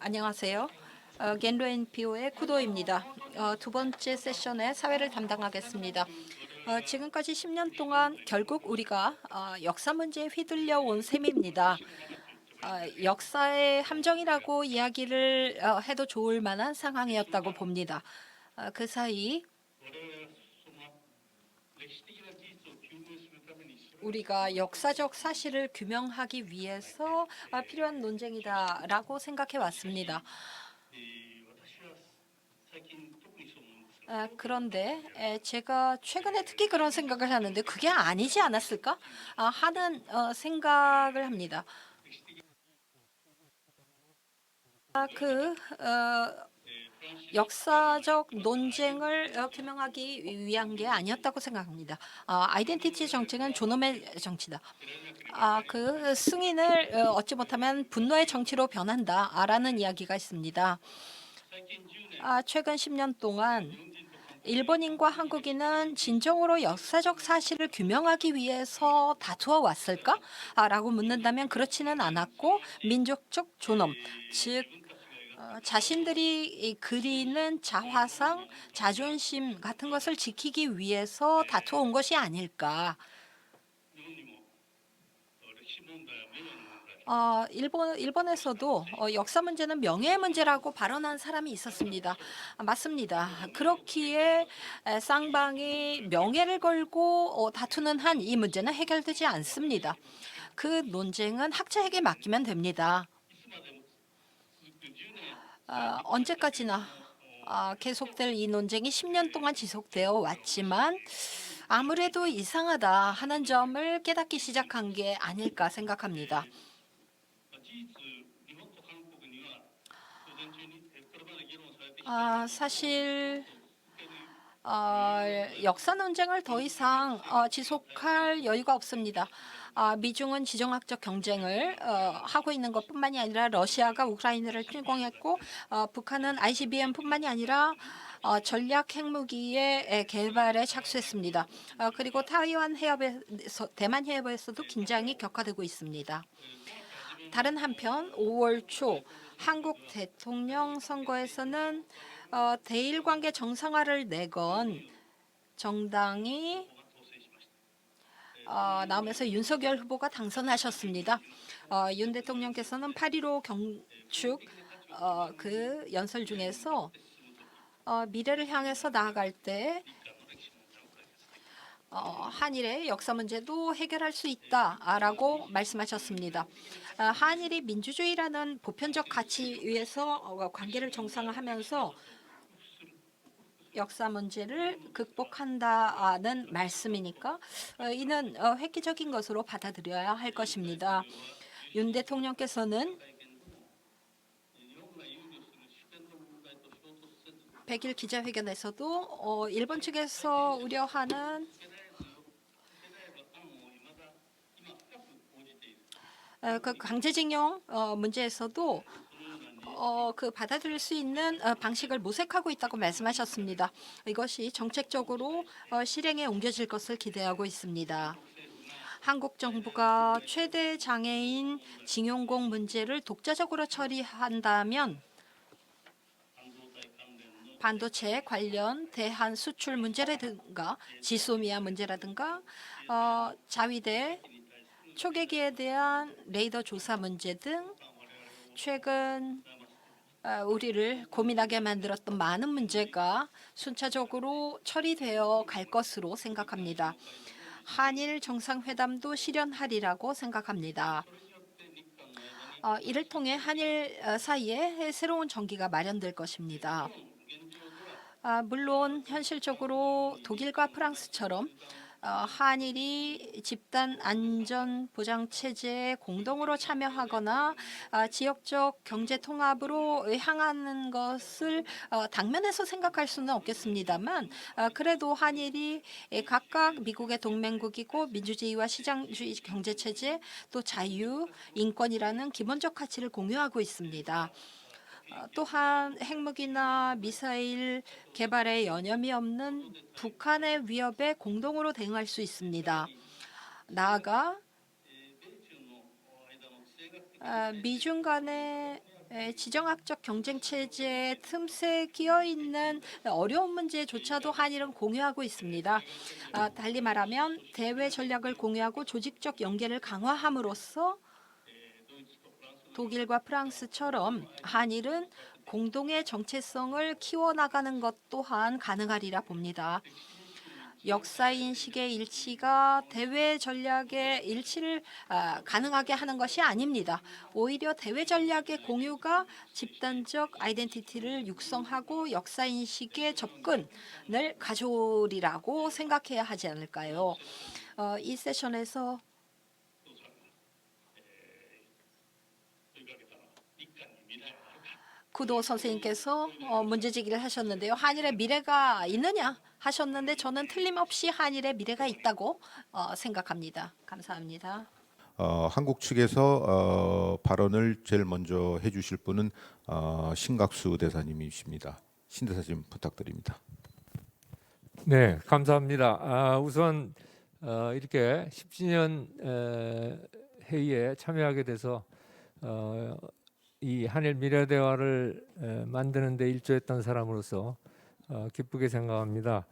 안녕하세요. 겐로 NPO의 쿠도입니다. 두 번째 세션의 사회를 담당하겠습니다. 지금까지 10년 동안 결국 우리가 역사 문제에 휘둘려 온 셈입니다. 역사의 함정이라고 이야기를 해도 좋을 만한 상황이었다고 봅니다. 그 사이 우리가 역사적 사실을 규명하기 위해서 필요한 논쟁이다라고 생각해 왔습니다. 그런데 제가 최근에 특히 그런 생각을 하는데 그게 아니지 않았을까 하는 생각을 합니다. 역사적 논쟁을 규명하기 위한 게 아니었다고 생각합니다. 아이덴티티 정치는 존엄의 정치다. 그 승인을 얻지 못하면 분노의 정치로 변한다라는 이야기가 있습니다. 최근 10년 동안 일본인과 한국인은 진정으로 역사적 사실을 규명하기 위해서 다투어 왔을까? 라고 묻는다면 그렇지는 않았고 민족적 존엄, 즉 자신들이 그리는 자화상, 자존심 같은 것을 지키기 위해서 다투어 온 것이 아닐까. 일본에서도 역사 문제는 명예의 문제라고 발언한 사람이 있었습니다. 맞습니다. 그렇기에 쌍방이 명예를 걸고 다투는 한 이 문제는 해결되지 않습니다. 그 논쟁은 학자에게 맡기면 됩니다. 언제까지나 계속될 이 논쟁이 10년 동안 지속되어 왔지만 아무래도 이상하다 하는 점을 깨닫기 시작한 게 아닐까 생각합니다. 사실 역사 논쟁을 더 이상 지속할 여유가 없습니다. 미중은 지정학적 경쟁을 하고 있는 것뿐만이 아니라 러시아가 우크라이나를 침공했고 북한은 ICBM뿐만이 아니라 전략 핵무기의 개발에 착수했습니다. 그리고 타이완 해협에서 대만 해협에서도 긴장이 격화되고 있습니다. 다른 한편 5월 초 한국 대통령 선거에서는 대일 관계 정상화를 내건 정당이 나오면서 윤석열 후보가 당선하셨습니다. 윤 대통령께서는 8.15 경축 그 연설 중에서 미래를 향해서 나아갈 때 한일의 역사 문제도 해결할 수 있다라고 말씀하셨습니다. 한일이 민주주의라는 보편적 가치 위에서 관계를 정상화하면서 역사 문제를 극복한다는 말씀이니까 이는 획기적인 것으로 받아들여야 할 것입니다. 윤 대통령께서는 100일 기자회견에서도 일본 측에서 우려하는 그 강제징용 문제에서도 그 받아들일 수 있는 방식을 모색하고 있다고 말씀하셨습니다. 이것이 정책적으로 실행에 옮겨질 것을 기대하고 있습니다. 한국 정부가 최대 장애인 징용공 문제를 독자적으로 처리한다면 반도체 관련 대한 수출 문제라든가 지소미아 문제라든가 자위대 초계기에 대한 레이더 조사 문제 등 최근 우리를 고민하게 만들었던 많은 문제가 순차적으로 처리되어 갈 것으로 생각합니다. 한일 정상회담도 실현하리라고 생각합니다. 이를 통해 한일 사이에 새로운 전기가 마련될 것입니다. 물론 현실적으로 독일과 프랑스처럼 한일이 집단 안전 보장 체제에 공동으로 참여하거나 지역적 경제 통합으로 향하는 것을 당면에서 생각할 수는 없겠습니다만 그래도 한일이 각각 미국의 동맹국이고 민주주의와 시장주의 경제 체제 또 자유, 인권이라는 기본적 가치를 공유하고 있습니다. 또한 핵무기나 미사일 개발에 여념이 없는 북한의 위협에 공동으로 대응할 수 있습니다. 나아가 미중 간의 지정학적 경쟁 체제의 틈새 끼어 있는 어려운 문제조차도 한일은 공유하고 있습니다. 달리 말하면 대외 전략을 공유하고 조직적 연계를 강화함으로써 독일과 프랑스처럼 한일은 공동의 정체성을 키워나가는 것 또한 가능하리라 봅니다. 역사인식의 일치가 대외 전략의 일치를 가능하게 하는 것이 아닙니다. 오히려 대외 전략의 공유가 집단적 아이덴티티를 육성하고 역사인식의 접근을 가져오리라고 생각해야 하지 않을까요? 이 세션에서 구도 선생님께서 문제제기를 하셨는데요. 한일의 미래가 있느냐 하셨는데 저는 틀림없이 한일의 미래가 있다고 생각합니다. 감사합니다. 한국 측에서 발언을 제일 먼저 해주실 분은 신각수 대사님이십니다. 신 대사님 부탁드립니다. 네, 감사합니다. 우선 이렇게 10주년 회의에 참여하게 돼서 이 한일 미래 대화를 만드는 데 일조했던 사람으로서 기쁘게 생각합니다.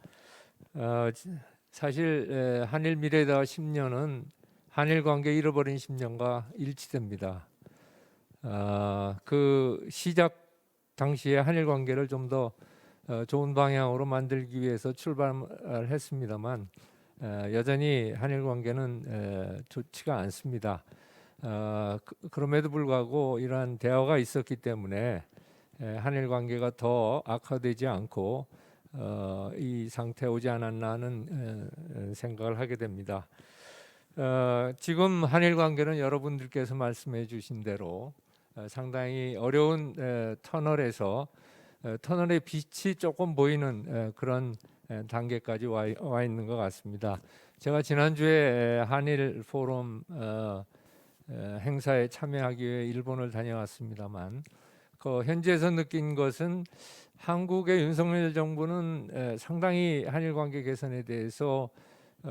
사실 한일 미래 대화 10년은 한일 관계 잃어버린 10년과 일치됩니다. 그 시작 당시에 한일 관계를 좀 더 좋은 방향으로 만들기 위해서 출발했습니다만 여전히 한일 관계는 좋지가 않습니다. 그럼에도 불구하고 이러한 대화가 있었기 때문에 한일 관계가 더 악화되지 않고 이 상태에 오지 않았나 하는 생각을 하게 됩니다. 지금 한일 관계는 여러분들께서 말씀해 주신 대로 상당히 어려운 터널에서 터널의 빛이 조금 보이는 그런 단계까지 와 있는 것 같습니다. 제가 지난주에 한일 포럼 행사에 참여하기 위해 일본을 다녀왔습니다만 그 현지에서 느낀 것은 한국의 윤석열 정부는 상당히 한일 관계 개선에 대해서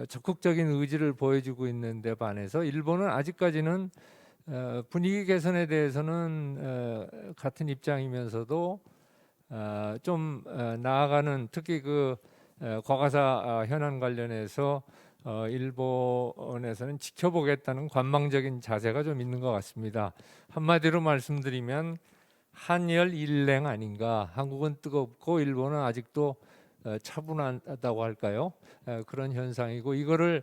적극적인 의지를 보여주고 있는데 반해서 일본은 아직까지는 분위기 개선에 대해서는 같은 입장이면서도 좀 나아가는 특히 그 과거사 현안 관련해서 일본에서는 지켜보겠다는 관망적인 자세가 좀 있는 것 같습니다. 한마디로 말씀드리면 한일 일냉 아닌가. 한국은 뜨겁고 일본은 아직도 차분하다고 할까요? 그런 현상이고 이거를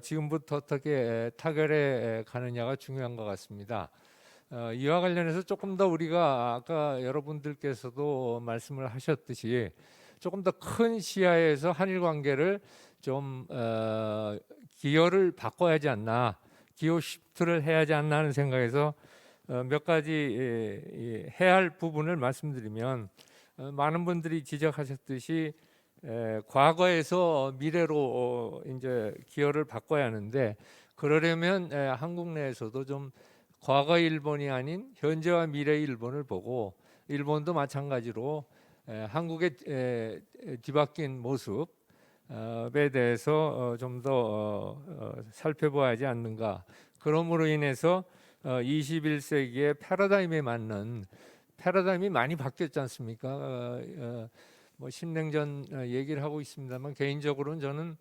지금부터 어떻게 타결해 가느냐가 중요한 것 같습니다. 이와 관련해서 조금 더 우리가 아까 여러분들께서도 말씀을 하셨듯이 조금 더 큰 시야에서 한일 관계를 좀 기여를 바꿔야 하지 않나, 기여 시프트를 해야 하지 않나 하는 생각에서 몇 가지 해야 할 부분을 말씀드리면 많은 분들이 지적하셨듯이 과거에서 미래로 이제 기여를 바꿔야 하는데 그러려면 한국 내에서도 좀 과거 일본이 아닌 현재와 미래 일본을 보고 일본도 마찬가지로 한국의 뒤바뀐 모습에 대해서 좀 더 살펴봐야 하지 않는가. 그러므로 인해서 21세기의 패러다임에 맞는 패러다임이 많이 바뀌었지 않습니까? 뭐 신냉전 얘기를 하고 있습니다만 개인적으로는 저는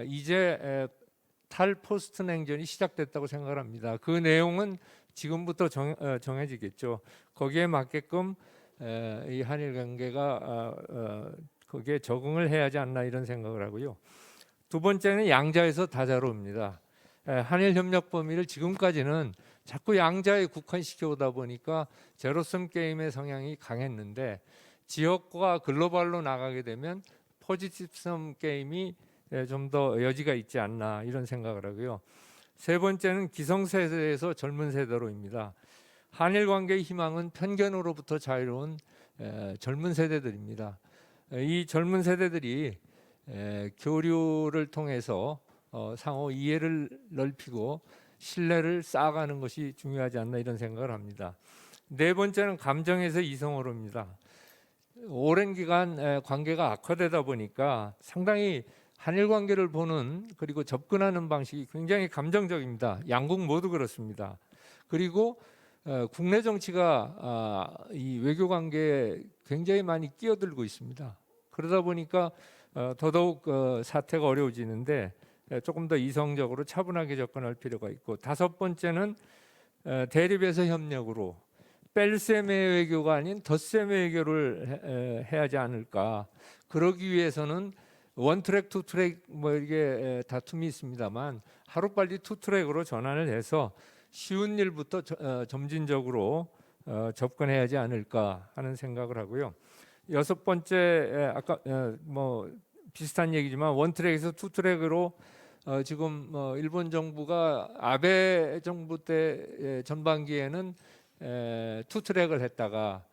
이제 탈포스트 냉전이 시작됐다고 생각을 합니다. 그 내용은 지금부터 정해지겠죠. 거기에 맞게끔 이 한일 관계가 거기에 적응을 해야 하지 않나 이런 생각을 하고요. 두 번째는 양자에서 다자로입니다. 한일 협력 범위를 지금까지는 자꾸 양자에 국한시켜 오다 보니까 제로섬 게임의 성향이 강했는데 지역과 글로벌로 나가게 되면 포지티브섬 게임이 좀 더 여지가 있지 않나 이런 생각을 하고요. 세 번째는 기성세대에서 젊은 세대로입니다. 한일 관계의 희망은 편견으로부터 자유로운 젊은 세대들입니다. 이 젊은 세대들이 교류를 통해서 상호 이해를 넓히고 신뢰를 쌓아가는 것이 중요하지 않나 이런 생각을 합니다. 네 번째는 감정에서 이성으로입니다. 오랜 기간 관계가 악화되다 보니까 상당히 한일 관계를 보는 그리고 접근하는 방식이 굉장히 감정적입니다. 양국 모두 그렇습니다. 그리고 국내 정치가 이 외교 관계에 굉장히 많이 끼어들고 있습니다. 그러다 보니까 더더욱 사태가 어려워지는데 조금 더 이성적으로 차분하게 접근할 필요가 있고, 다섯 번째는 대립에서 협력으로 뺄셈의 외교가 아닌 덧셈의 외교를 해야 하지 않을까. 그러기 위해서는 원트랙, 투트랙 뭐 이게 다툼이 있습니다만 하루빨리 투트랙으로 전환을 해서 쉬운 일부터 점진적으로 접근해야 하지 않을까 하는 생각을 하고요. 여섯 번째, 아까 뭐 비슷한 얘기지만 원트랙에서 투트랙으로 지금 일본 정부가 아베 정부 때 전반기에는 투트랙을 했다가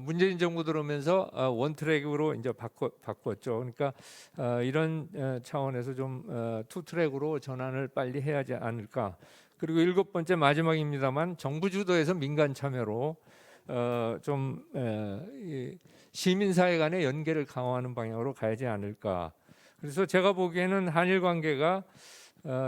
문재인 정부 들어오면서 원트랙으로 이제 바꿨죠. 그러니까 이런 차원에서 좀 투트랙으로 전환을 빨리 해야 하지 않을까. 그리고 일곱 번째 마지막입니다만 정부 주도에서 민간 참여로 좀 시민사회 간의 연계를 강화하는 방향으로 가야지 않을까. 그래서 제가 보기에는 한일 관계가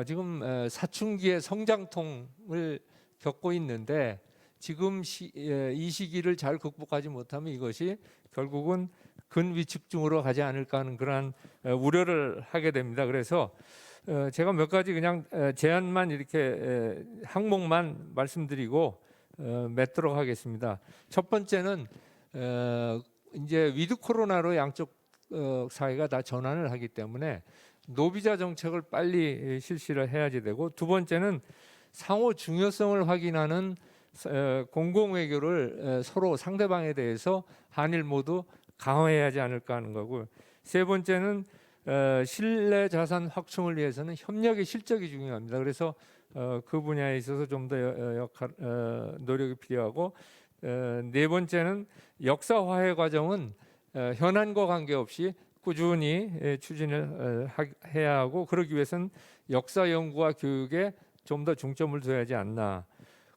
지금 사춘기의 성장통을 겪고 있는데 지금 이 시기를 잘 극복하지 못하면 이것이 결국은 근위축중으로 가지 않을까 하는 그러한 우려를 하게 됩니다. 그래서 제가 몇 가지 그냥 제안만 이렇게 항목만 말씀드리고 맺도록 하겠습니다. 첫 번째는 이제 위드 코로나로 양쪽 사회가 다 전환을 하기 때문에 노비자 정책을 빨리 실시를 해야지 되고, 두 번째는 상호 중요성을 확인하는 공공 외교를 서로 상대방에 대해서 한일 모두 강화해야 하지 않을까 하는 거고, 세 번째는 신뢰 자산 확충을 위해서는 협력의 실적이 중요합니다. 그래서 그 분야에 있어서 좀 더 노력이 필요하고, 네 번째는 역사 화해 과정은 현안과 관계없이 꾸준히 추진을 해야 하고, 그러기 위해서는 역사 연구와 교육에 좀 더 중점을 둬야 하지 않나.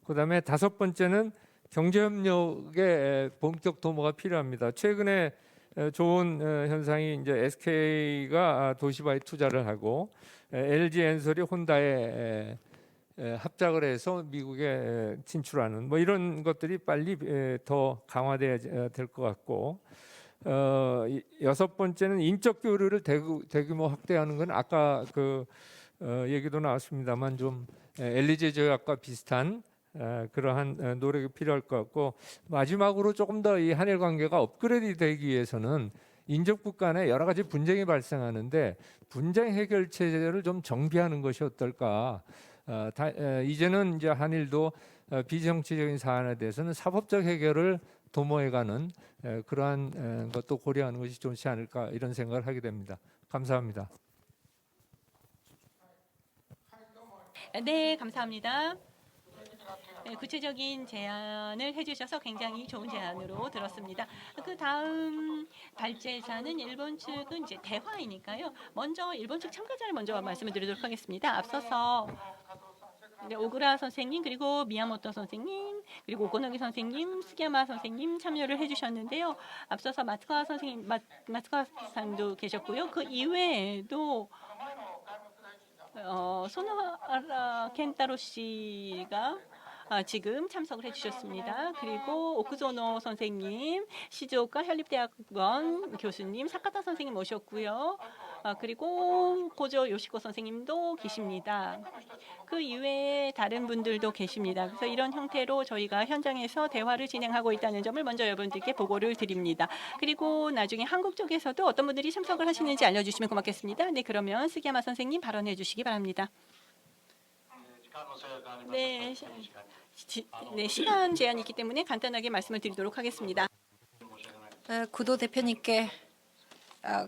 그다음에 다섯 번째는 경제협력의 본격 도모가 필요합니다. 최근에 좋은 현상이 이제 SK가 도시바에 투자를 하고 LG 엔솔이 혼다에 합작을 해서 미국에 진출하는 뭐 이런 것들이 빨리 더 강화돼야 될 것 같고, 여섯 번째는 인적 교류를 대규모 확대하는 건 아까 그 얘기도 나왔습니다만 좀 엘리제 조약과 비슷한 그러한 노력이 필요할 것 같고, 마지막으로 조금 더 이 한일 관계가 업그레이드 되기 위해서는 인접국 간에 여러 가지 분쟁이 발생하는데 분쟁 해결 체제를 좀 정비하는 것이 어떨까. 이제는 이제 한일도 비정치적인 사안에 대해서는 사법적 해결을 도모해가는 그러한 것도 고려하는 것이 좋지 않을까, 이런 생각을 하게 됩니다. 감사합니다. 네, 감사합니다. 네, 구체적인 제안을 해주셔서 굉장히 좋은 제안으로 들었습니다. 그 다음 발제자는 일본 측은 이제 대화이니까요. 먼저 일본 측 참가자를 먼저 말씀을 드리도록 하겠습니다. 앞서서 오그라 선생님, 그리고 미야모토 선생님, 그리고 오코노기 선생님, 스기야마 선생님 참여를 해주셨는데요. 앞서서 마츠카와 선생님, 마츠카와 상도 계셨고요. 그 이외에도 소노하라 켄타로 씨가 지금 참석을 해주셨습니다. 그리고 오쿠조노 선생님, 시즈오카 현립대학원 교수님, 사카타 선생님 모셨고요. 그리고 고조 요시코 선생님도 계십니다. 그 이외에 다른 분들도 계십니다. 그래서 이런 형태로 저희가 현장에서 대화를 진행하고 있다는 점을 먼저 여러분들께 보고를 드립니다. 그리고 나중에 한국 쪽에서도 어떤 분들이 참석을 하시는지 알려주시면 고맙겠습니다. 네, 그러면 스기야마 선생님 발언해 주시기 바랍니다. 네, 시간 제한이 있기 때문에 간단하게 말씀을 드리도록 하겠습니다. 구도 대표님께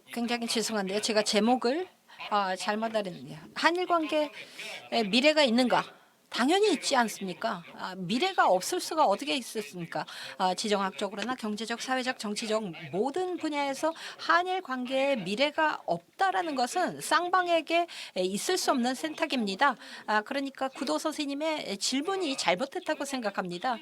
굉장히 죄송한데요. 제가 제목을 잘못 알았네요. 한일 관계에 미래가 있는가? 당연히 있지 않습니까? 미래가 없을 수가 어떻게 있었습니까? 지정학적으로나 경제적, 사회적, 정치적 모든 분야에서 한일 관계에 미래가 없다라는 것은 쌍방에게 있을 수 없는 선택입니다. 그러니까 구도 선생님의 질문이 잘못했다고 생각합니다.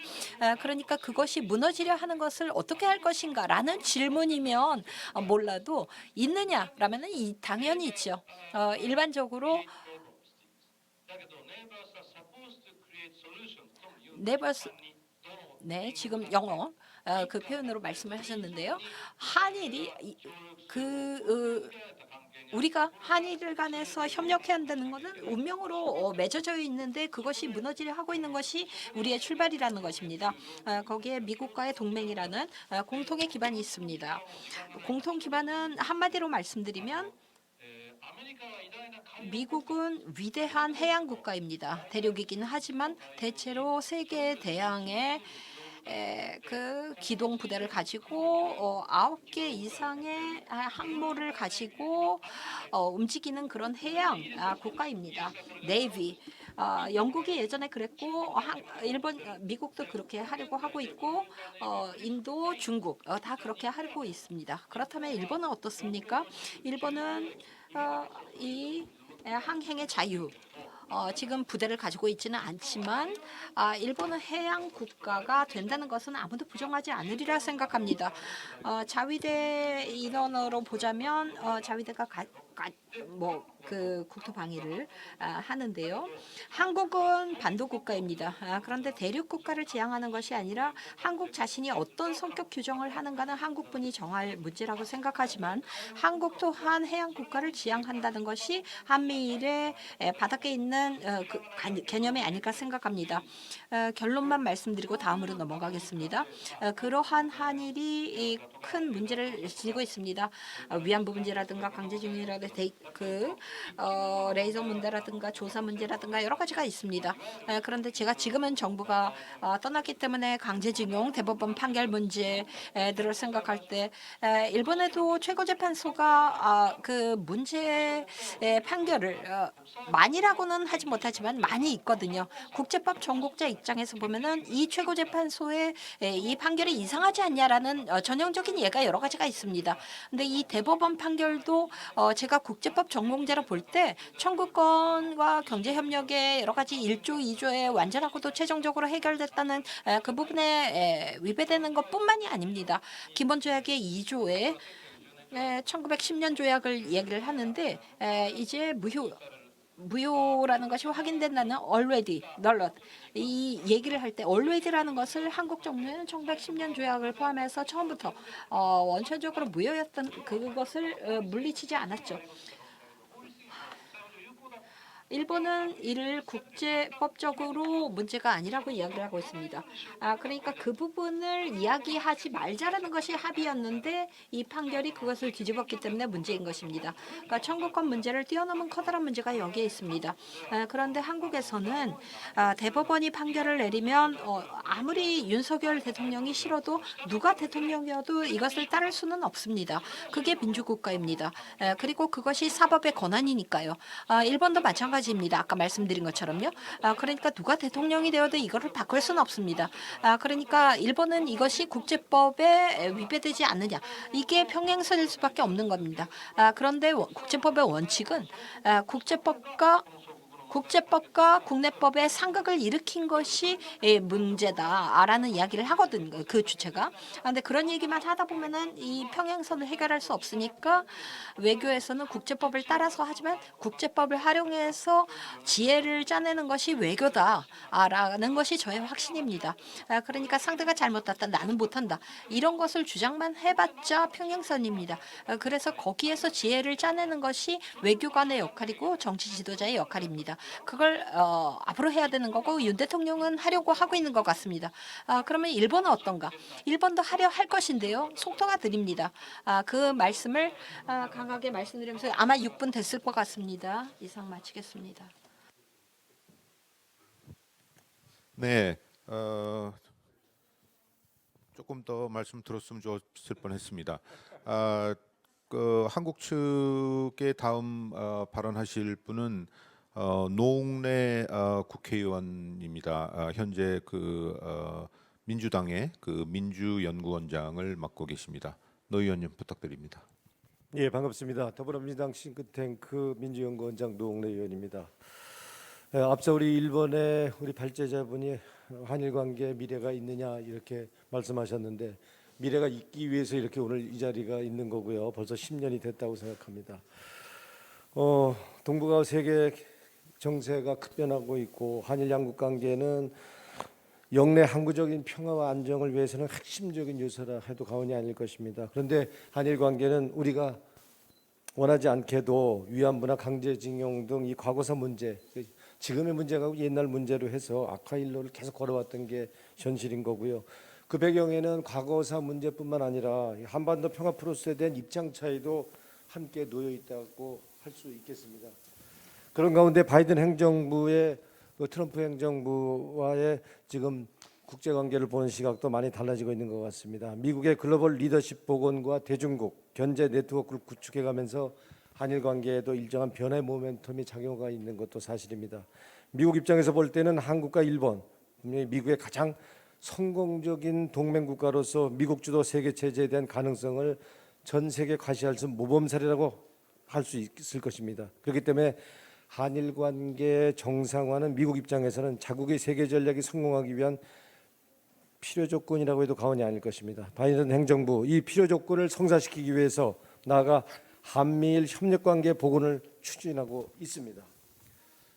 그러니까 그것이 무너지려 하는 것을 어떻게 할 것인가라는 질문이면 몰라도 있느냐라면은 당연히 있죠. 일반적으로 네, 지금 영어 그 표현으로 말씀을 하셨는데요. 한일이 우리가 한일 간에서 협력해야 한다는 것은 운명으로 맺어져 있는데 그것이 무너지려 하고 있는 것이 우리의 출발이라는 것입니다. 거기에 미국과의 동맹이라는 공통의 기반이 있습니다. 공통 기반은 한마디로 말씀드리면 미국은 위대한 해양 국가입니다. 대륙이기는 하지만 대체로 세계 대양의 그 기동 부대를 가지고 9개 이상의 항모를 가지고 움직이는 그런 해양 국가입니다. 네이비. 영국이 예전에 그랬고 일본, 미국도 그렇게 하려고 하고 있고 인도, 중국 다 그렇게 하고 있습니다. 그렇다면 일본은 어떻습니까? 일본은 이 항행의 자유 지금 부대를 가지고 있지는 않지만 일본은 해양 국가가 된다는 것은 아무도 부정하지 않으리라 생각합니다. 자위대 인원으로 보자면 자위대가 그 국토 방위를 하는데요. 한국은 반도 국가입니다. 그런데 대륙 국가를 지향하는 것이 아니라 한국 자신이 어떤 성격 규정을 하는가는 한국분이 정할 문제라고 생각하지만 한국 또한 해양 국가를 지향한다는 것이 한미일의 바닥에 있는 그 개념이 아닐까 생각합니다. 결론만 말씀드리고 다음으로 넘어가겠습니다. 그러한 한일이 큰 문제를 지니고 있습니다. 위안부 문제라든가 강제징용이라든가 레이저 문제라든가 조사 문제라든가 여러 가지가 있습니다. 그런데 제가 지금은 정부가 떠났기 때문에 강제징용 대법원 판결 문제들을 생각할 때 일본에도 최고재판소가 그 문제의 판결을 많이라고는 하지 못하지만 많이 있거든요. 국제법 전공자 입장에서 보면은 이 최고재판소의 이 판결이 이상하지 않냐라는 전형적인 예가 여러 가지가 있습니다. 근데 이 대법원 판결도 제가 국제법 전공자로 볼 때 청구권과 경제협력의 여러 가지 1조, 2조에 완전하고도 최종적으로 해결됐다는 그 부분에 위배되는 것뿐만이 아닙니다. 기본조약의 2조에 1910년 조약을 얘기를 하는데 이제 무효라는 것이 확인된다는 already, null 이 얘기를 할 때 already라는 것을 한국 정부는 1910년 조약을 포함해서 처음부터 원천적으로 무효였던 그것을 물리치지 않았죠. 일본은 이를 국제법적으로 문제가 아니라고 이야기를 하고 있습니다. 그러니까 그 부분을 이야기하지 말자라는 것이 합의였는데 이 판결이 그것을 뒤집었기 때문에 문제인 것입니다. 그러니까 청구권 문제를 뛰어넘은 커다란 문제가 여기에 있습니다. 그런데 한국에서는 대법원이 판결을 내리면 아무리 윤석열 대통령이 싫어도 누가 대통령이어도 이것을 따를 수는 없습니다. 그게 민주국가입니다. 그리고 그것이 사법의 권한이니까요. 일본도 마찬가지입니다. 아까 말씀드린 것처럼요. 그러니까 누가 대통령이 되어도 이거를 바꿀 수는 없습니다. 그러니까 일본은 이것이 국제법에 위배되지 않느냐. 이게 평행선일 수밖에 없는 겁니다. 그런데 국제법의 원칙은 국제법과 국내법의 상극을 일으킨 것이 문제다라는 이야기를 하거든요. 그 주체가. 그런데 그런 얘기만 하다 보면은 이 평행선을 해결할 수 없으니까 외교에서는 국제법을 따라서 하지만 국제법을 활용해서 지혜를 짜내는 것이 외교다라는 것이 저의 확신입니다. 그러니까 상대가 잘못했다, 나는 못한다. 이런 것을 주장만 해봤자 평행선입니다. 그래서 거기에서 지혜를 짜내는 것이 외교관의 역할이고 정치 지도자의 역할입니다. 그걸 앞으로 해야 되는 거고 윤 대통령은 하려고 하고 있는 것 같습니다. 그러면 일본은 어떤가? 일본도 하려 할 것인데요. 속도가 느립니다. 그 말씀을 강하게 말씀드리면서 아마 6분 됐을 것 같습니다. 이상 마치겠습니다. 네, 조금 더 말씀 들었으면 좋았을 뻔했습니다. 그 한국 측의 다음 발언하실 분은 노웅래 국회의원입니다. 현재 민주당의 민주연구원장을 맡고 계십니다. 노 의원님 부탁드립니다. 예, 반갑습니다. 더불어민주당 싱크탱크 민주연구원장 노웅래 의원입니다. 앞서 우리 일본의 우리 발제자분이 한일 관계에 미래가 있느냐 이렇게 말씀하셨는데 미래가 있기 위해서 이렇게 오늘 이 자리가 있는 거고요. 벌써 10년이 됐다고 생각합니다. 동북아 세계 정세가 급변하고 있고 한일 양국 관계는 영내 항구적인 평화와 안정을 위해서는 핵심적인 요소라 해도 과언이 아닐 것입니다. 그런데 한일 관계는 우리가 원하지 않게도 위안부나 강제징용 등 이 과거사 문제, 지금의 문제가 옛날 문제로 해서 악화 일로를 계속 걸어왔던 게 현실인 거고요. 그 배경에는 과거사 문제뿐만 아니라 한반도 평화 프로세스에 대한 입장 차이도 함께 놓여 있다고 할 수 있겠습니다. 그런 가운데 바이든 행정부의 트럼프 행정부와의 지금 국제 관계를 보는 시각도 많이 달라지고 있는 것 같습니다. 미국의 글로벌 리더십 복원과 대중국 견제 네트워크를 구축해 가면서 한일 관계에도 일정한 변화의 모멘텀이 작용하고 있는 것도 사실입니다. 미국 입장에서 볼 때는 한국과 일본, 분명히 미국의 가장 성공적인 동맹 국가로서 미국 주도 세계 체제에 대한 가능성을 전 세계에 과시할 수 있는 모범 사례라고 할 수 있을 것입니다. 그렇기 때문에 한일 관계 정상화는 미국 입장에서는 자국의 세계 전략이 성공하기 위한 필요 조건이라고 해도 과언이 아닐 것입니다. 바이든 행정부 이 필요 조건을 성사시키기 위해서 나아가 한미일 협력 관계 복원을 추진하고 있습니다.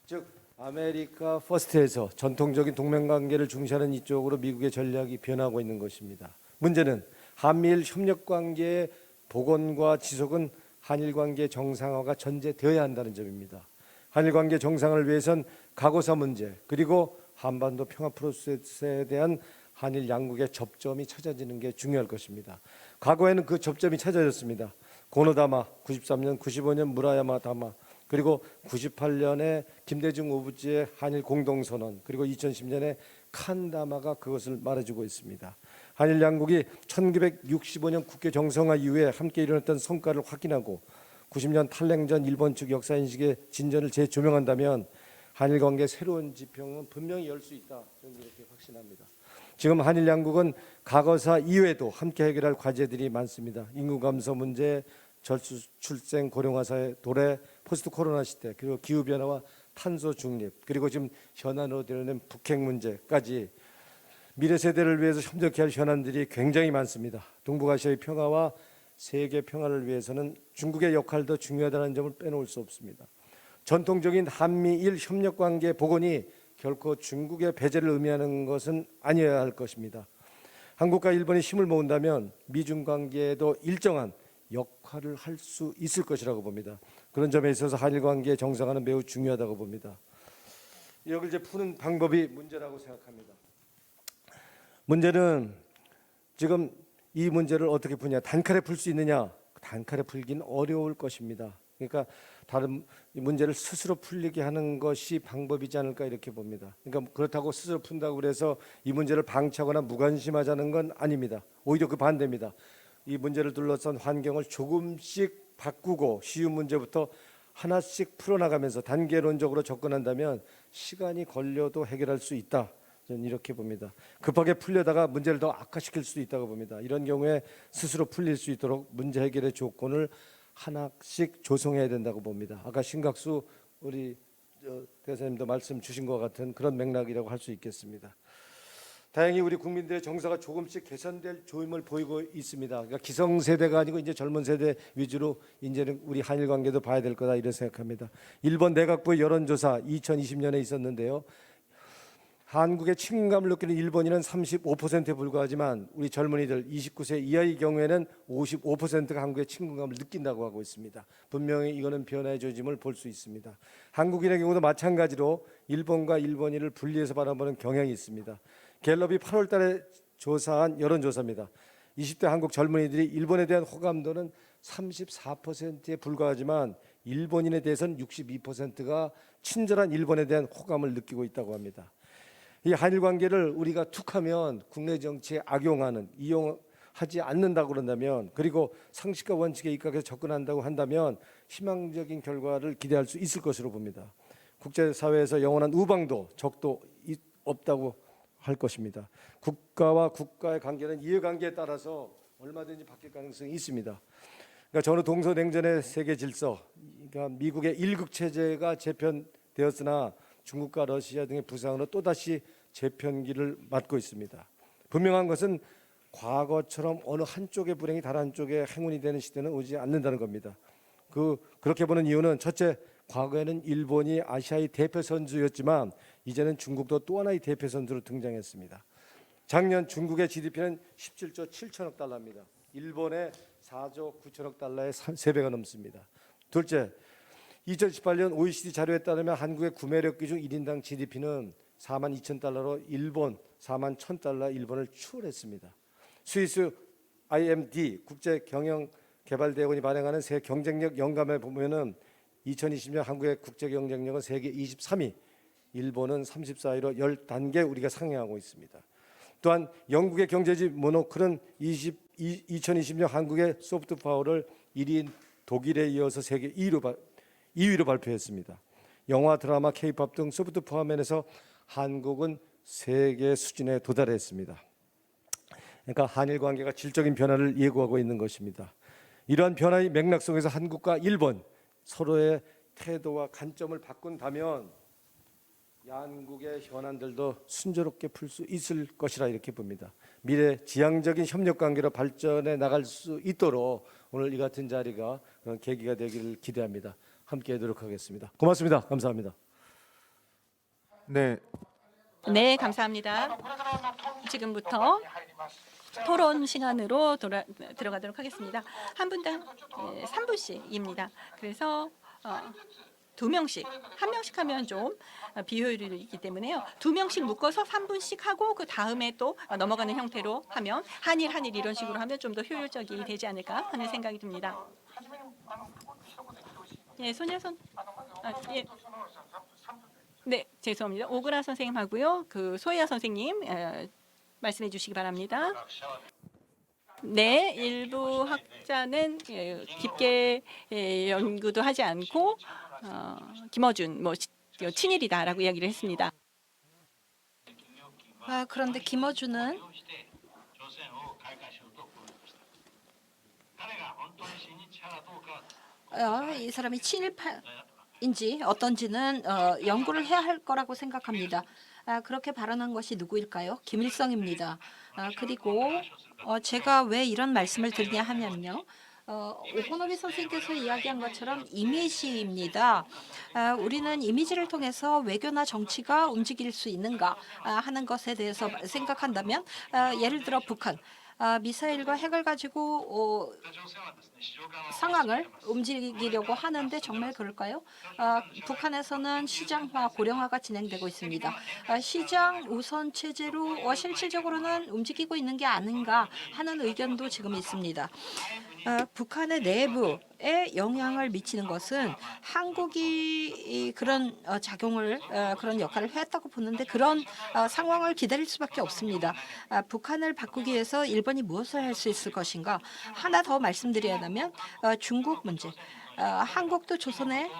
즉 아메리카 퍼스트에서 전통적인 동맹 관계를 중시하는 이쪽으로 미국의 전략이 변하고 있는 것입니다. 문제는 한미일 협력 관계의 복원과 지속은 한일 관계 정상화가 전제되어야 한다는 점입니다. 한일 관계 정상을 위해선 과거사 문제 그리고 한반도 평화 프로세스에 대한 한일 양국의 접점이 찾아지는 게 중요할 것입니다. 과거에는 그 접점이 찾아졌습니다. 고노다마, 93년, 95년 무라야마 다마, 그리고 98년에 김대중 오부지의 한일 공동선언, 그리고 2010년에 칸다마가 그것을 말해주고 있습니다. 한일 양국이 1965년 국회 정상화 이후에 함께 이뤄냈던 성과를 확인하고 90년 탈냉전 일본 측 역사인식의 진전을 재조명한다면 한일 관계 새로운 지평은 분명히 열 수 있다. 저는 이렇게 확신합니다. 지금 한일 양국은 과거사 이외에도 함께 해결할 과제들이 많습니다. 인구 감소 문제, 저출생 고령화 사회 도래, 포스트 코로나 시대, 그리고 기후 변화와 탄소 중립, 그리고 지금 현안으로 드러낸 북핵 문제까지 미래 세대를 위해서 협력해야 할 현안들이 굉장히 많습니다. 동북아시아의 평화와 세계 평화를 위해서는 중국의 역할도 중요하다는 점을 빼놓을 수 없습니다. 전통적인 한미일 협력 관계 복원이 결코 중국의 배제를 의미하는 것은 아니어야 할 것입니다. 한국과 일본이 힘을 모은다면 미중 관계에도 일정한 역할을 할 수 있을 것이라고 봅니다. 그런 점에 있어서 한일 관계 정상화는 매우 중요하다고 봅니다. 이걸 이제 푸는 방법이 문제라고 생각합니다. 문제는 지금 이 문제를 어떻게 푸냐, 단칼에 풀 수 있느냐, 단칼에 풀긴 어려울 것입니다. 그러니까 다른 문제를 스스로 풀리게 하는 것이 방법이지 않을까 이렇게 봅니다. 그러니까 그렇다고 스스로 푼다고 그래서 이 문제를 방치하거나 무관심하자는 건 아닙니다. 오히려 그 반대입니다. 이 문제를 둘러싼 환경을 조금씩 바꾸고 쉬운 문제부터 하나씩 풀어나가면서 단계론적으로 접근한다면 시간이 걸려도 해결할 수 있다. 저는 이렇게 봅니다. 급하게 풀려다가 문제를 더 악화시킬 수도 있다고 봅니다. 이런 경우에 스스로 풀릴 수 있도록 문제 해결의 조건을 하나씩 조성해야 된다고 봅니다. 아까 신각수 우리 대사님도 말씀 주신 것 같은 그런 맥락이라고 할 수 있겠습니다. 다행히 우리 국민들의 정서가 조금씩 개선될 조짐을 보이고 있습니다. 그러니까 기성세대가 아니고 이제 젊은 세대 위주로 이제는 우리 한일 관계도 봐야 될 거다 이런 생각합니다. 일본 내각부의 여론조사 2020년에 있었는데요. 한국의 친근감을 느끼는 일본인은 35%에 불과하지만 우리 젊은이들 29세 이하의 경우에는 55%가 한국의 친근감을 느낀다고 하고 있습니다. 분명히 이거는 변화의 조짐을 볼 수 있습니다. 한국인의 경우도 마찬가지로 일본과 일본인을 분리해서 바라보는 경향이 있습니다. 갤럽이 8월 달에 조사한 여론조사입니다. 20대 한국 젊은이들이 일본에 대한 호감도는 34%에 불과하지만 일본인에 대해서는 62%가 친절한 일본에 대한 호감을 느끼고 있다고 합니다. 이 한일 관계를 우리가 툭하면 국내 정치에 악용하는, 이용하지 않는다고 그런다면, 그리고 상식과 원칙에 입각해서 접근한다고 한다면 희망적인 결과를 기대할 수 있을 것으로 봅니다. 국제사회에서 영원한 우방도, 적도 없다고 할 것입니다. 국가와 국가의 관계는 이해관계에 따라서 얼마든지 바뀔 가능성이 있습니다. 그러니까 전후 동서냉전의 세계 질서, 그러니까 미국의 일극 체제가 재편되었으나 중국과 러시아 등의 부상으로 또다시 재편기를 맞고 있습니다. 분명한 것은 과거처럼 어느 한쪽의 불행이 다른 한쪽의 행운이 되는 시대는 오지 않는다는 겁니다. 그렇게 보는 이유는 첫째, 과거에는 일본이 아시아의 대표 선주였지만 이제는 중국도 또 하나의 대표 선수로 등장했습니다. 작년 중국의 GDP는 17조 7천억 달러입니다. 일본의 4조 9천억 달러의 3배가 넘습니다. 둘째, 2018년 OECD 자료에 따르면 한국의 구매력 기준 1인당 GDP는 4만 2천 달러로 일본 4만 1천 달러 일본을 추월했습니다. 스위스 IMD 국제경영개발대학원이 발행하는 새 경쟁력 영감에 보면은 2020년 한국의 국제 경쟁력은 세계 23위, 일본은 34위로 10단계 우리가 상향하고 있습니다. 또한 영국의 경제지 모노클은 2020년 한국의 소프트 파워를 1위인 독일에 이어서 세계 2위로 발표했습니다. 영화, 드라마, K-팝 등 소프트 파워 면에서 한국은 세계 수준에 도달했습니다. 그러니까 한일 관계가 질적인 변화를 예고하고 있는 것입니다. 이러한 변화의 맥락 속에서 한국과 일본 서로의 태도와 관점을 바꾼다면 양국의 현안들도 순조롭게 풀 수 있을 것이라 이렇게 봅니다. 미래 지향적인 협력 관계로 발전해 나갈 수 있도록 오늘 이 같은 자리가 그런 계기가 되기를 기대합니다. 함께하도록 하겠습니다. 고맙습니다. 감사합니다. 네, 네, 감사합니다. 지금부터 토론 시간으로 들어가도록 하겠습니다. 한 분당 3분씩입니다. 그래서 2명씩, 1명씩 하면 좀 비효율이 있기 때문에요. 2명씩 묶어서 3분씩 하고 그 다음에 또 넘어가는 형태로 하면 한일 이런 식으로 하면 좀 더 효율적이 되지 않을까 하는 생각이 듭니다. 예, 손예선, 예. 네, 죄송합니다. 오그라 선생님하고요, 그 소혜아 선생님 말씀해 주시기 바랍니다. 네, 일부 학자는 깊게 연구도 하지 않고 김어준 친일이다라고 이야기를 했습니다. 그런데 김어준은 이 사람이 친일파인지 어떤지는 연구를 해야 할 거라고 생각합니다. 그렇게 발언한 것이 누구일까요? 김일성입니다. 그리고 제가 왜 이런 말씀을 드리냐 하면요. 오코노미 선생님께서 이야기한 것처럼 이미지입니다. 우리는 이미지를 통해서 외교나 정치가 움직일 수 있는가 하는 것에 대해서 생각한다면 예를 들어 북한. 미사일과 핵을 가지고 상황을 움직이려고 하는데 정말 그럴까요? 북한에서는 시장화, 고령화가 진행되고 있습니다. 시장 우선 체제로 실질적으로는 움직이고 있는 게 아닌가 하는 의견도 지금 있습니다. 북한의 내부에 영향을 미치는 것은 한국이 그런 작용을 그런 역할을 했다고 보는데 그런 상황을 기다릴 수밖에 없습니다. 북한을 바꾸기 위해서 일본이 무엇을 할 수 있을 것인가? 하나 더 말씀드리자면 중국 문제. 한국도 조선에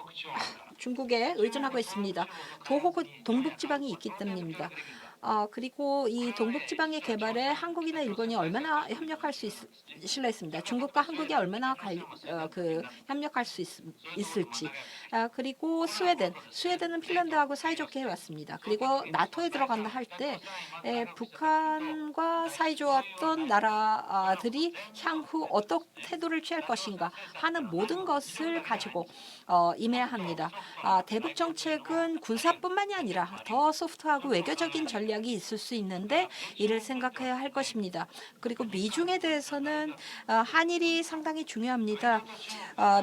중국에 의존하고 있습니다. 도호구 동북지방이 있기 때문입니다. 그리고 이 동북지방의 개발에 한국이나 일본이 얼마나 협력할 수 있을까 했습니다. 중국과 한국이 얼마나 협력할 수 있을지. 그리고 스웨덴은 핀란드하고 사이좋게 해왔습니다. 그리고 나토에 들어간다 할 때 북한과 사이좋았던 나라들이 향후 어떤 태도를 취할 것인가 하는 모든 것을 가지고 임해야 합니다. 대북 정책은 군사뿐만이 아니라 더 소프트하고 외교적인 전략이 있을 수 있는데 이를 생각해야 할 것입니다. 그리고 미중에 대해서는 한일이 상당히 중요합니다.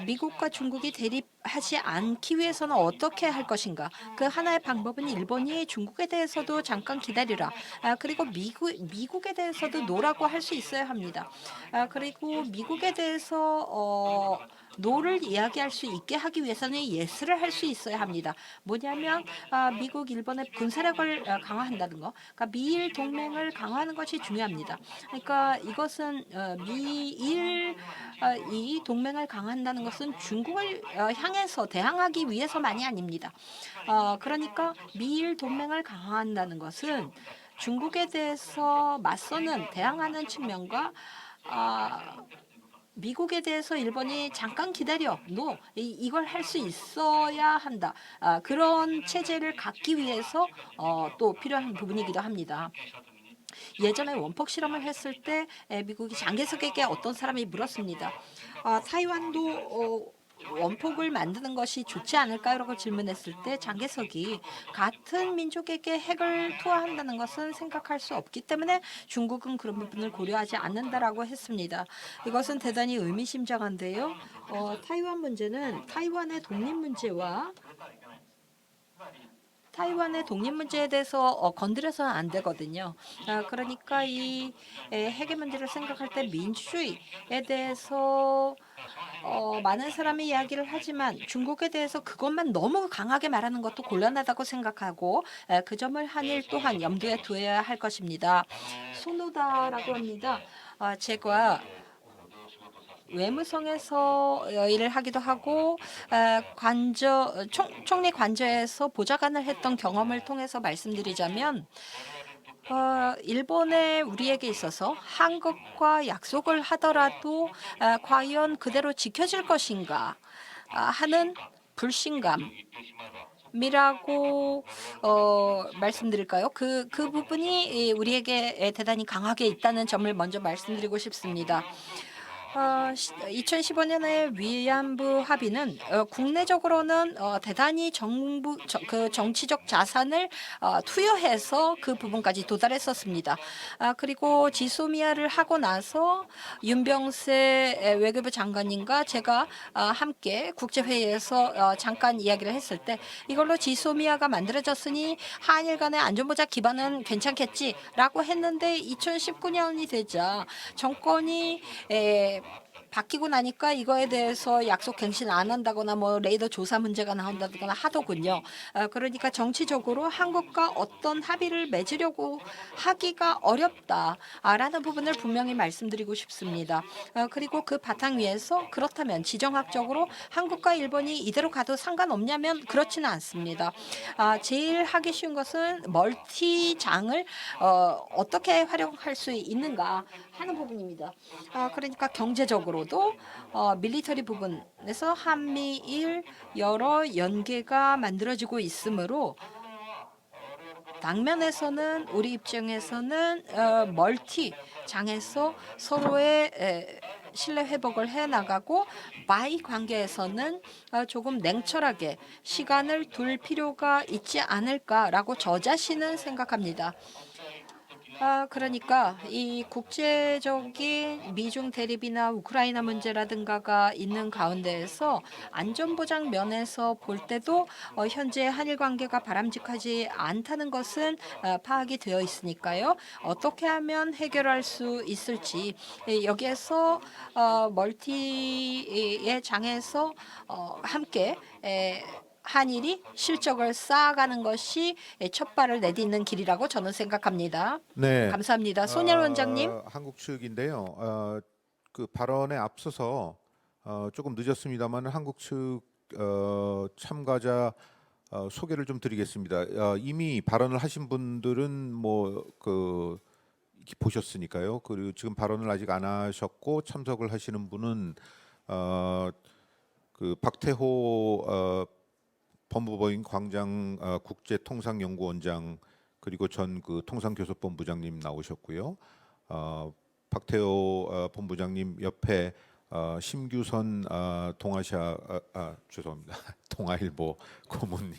미국과 중국이 대립하지 않기 위해서는 어떻게 할 것인가? 그 하나의 방법은 일본이 중국에 대해서도 잠깐 기다리라. 그리고 미국에 대해서도 노라고 할 수 있어야 합니다. 그리고 미국에 대해서 노를 이야기할 수 있게 하기 위해서는 예스를 할 수 있어야 합니다. 뭐냐면 미국, 일본의 군사력을 강화한다는 거, 그러니까 미일 동맹을 강화하는 것이 중요합니다. 그러니까 이것은 미일 이 동맹을 강화한다는 것은 중국을 향해서 대항하기 위해서만이 아닙니다. 그러니까 미일 동맹을 강화한다는 것은 중국에 대해서 맞서는 대항하는 측면과 미국에 대해서 일본이 잠깐 기다려. 이걸 할 수 있어야 한다. 그런 체제를 갖기 위해서 또 필요한 부분이기도 합니다. 예전에 원폭 실험을 했을 때 미국이 장개석에게 어떤 사람이 물었습니다. 타이완도 원폭을 만드는 것이 좋지 않을까라고 질문했을 때 장개석이 같은 민족에게 핵을 투하한다는 것은 생각할 수 없기 때문에 중국은 그런 부분을 고려하지 않는다라고 했습니다. 이것은 대단히 의미심장한데요. 타이완 문제는 타이완의 독립 문제에 대해서 건드려서는 안 되거든요. 그러니까 이 핵의 문제를 생각할 때 민주주의에 대해서 많은 사람이 이야기를 하지만 중국에 대해서 그것만 너무 강하게 말하는 것도 곤란하다고 생각하고 그 점을 한일 또한 염두에 두어야 할 것입니다. 소노다라고 합니다. 제가 외무성에서 일을 하기도 하고 총리 관저에서 보좌관을 했던 경험을 통해서 말씀드리자면 일본에 우리에게 있어서 한국과 약속을 하더라도 과연 그대로 지켜질 것인가 하는 불신감이라고 말씀드릴까요? 그 부분이 우리에게 대단히 강하게 있다는 점을 먼저 말씀드리고 싶습니다. 2015년의 위안부 합의는 국내적으로는 대단히 정치적 자산을 투여해서 그 부분까지 도달했었습니다. 그리고 지소미아를 하고 나서 윤병세 외교부 장관님과 제가 함께 국제회의에서 잠깐 이야기를 했을 때 이걸로 지소미아가 만들어졌으니 한일 간의 안전보장 기반은 괜찮겠지라고 했는데 2019년이 되자 정권이 바뀌고 나니까 이거에 대해서 약속 갱신 안 한다거나 뭐 레이더 조사 문제가 나온다거나 하더군요. 그러니까 정치적으로 한국과 어떤 합의를 맺으려고 하기가 어렵다라는 부분을 분명히 말씀드리고 싶습니다. 그리고 그 바탕 위에서 그렇다면 지정학적으로 한국과 일본이 이대로 가도 상관없냐면 그렇지는 않습니다. 제일 하기 쉬운 것은 멀티장을 어떻게 활용할 수 있는가 하는 부분입니다. 그러니까 경제적으로도 밀리터리 부분에서 한미일 여러 연계가 만들어지고 있으므로 당면에서는 우리 입장에서는 멀티장에서 서로의 신뢰 회복을 해나가고 바이 관계에서는 조금 냉철하게 시간을 둘 필요가 있지 않을까라고 저 자신은 생각합니다. 그러니까 이 국제적인 미중 대립이나 우크라이나 문제라든가가 있는 가운데에서 안전보장 면에서 볼 때도 현재 한일 관계가 바람직하지 않다는 것은 파악이 되어 있으니까요. 어떻게 하면 해결할 수 있을지 여기에서 멀티의 장에서 함께 한일이 실적을 쌓아가는 것이 첫 발을 내딛는 길이라고 저는 생각합니다. 네. 감사합니다. 손열 원장님. 한국 측인데요. 그 발언에 앞서서 조금 늦었습니다만 한국 측 참가자 소개를 좀 드리겠습니다. 이미 발언을 하신 분들은 뭐 보셨으니까요. 그리고 지금 발언을 아직 안 하셨고 참석을 하시는 분은 그 박태호 법무법인 광장 국제통상연구원장 그리고 전 그 통상교섭본부장님 나오셨고요. 박태호 본부장님 옆에 심규선 동아시아 죄송합니다. 동아일보 고문님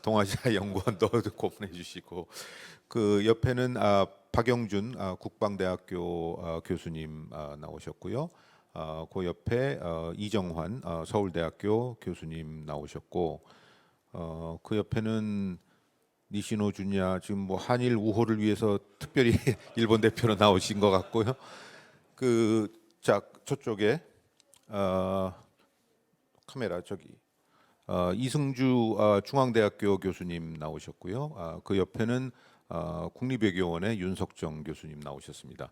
동아시아 연구원도 고문해 주시고 그 옆에는 박영준 국방대학교 교수님 나오셨고요. 그 옆에 이정환 서울대학교 교수님 나오셨고 그 옆에는 니시노 주냐 지금 뭐 한일 우호를 위해서 특별히 일본 대표로 나오신 것 같고요. 자 저쪽에 카메라 저기 이승주 중앙대학교 교수님 나오셨고요. 그 옆에는 국립외교원의 윤석정 교수님 나오셨습니다.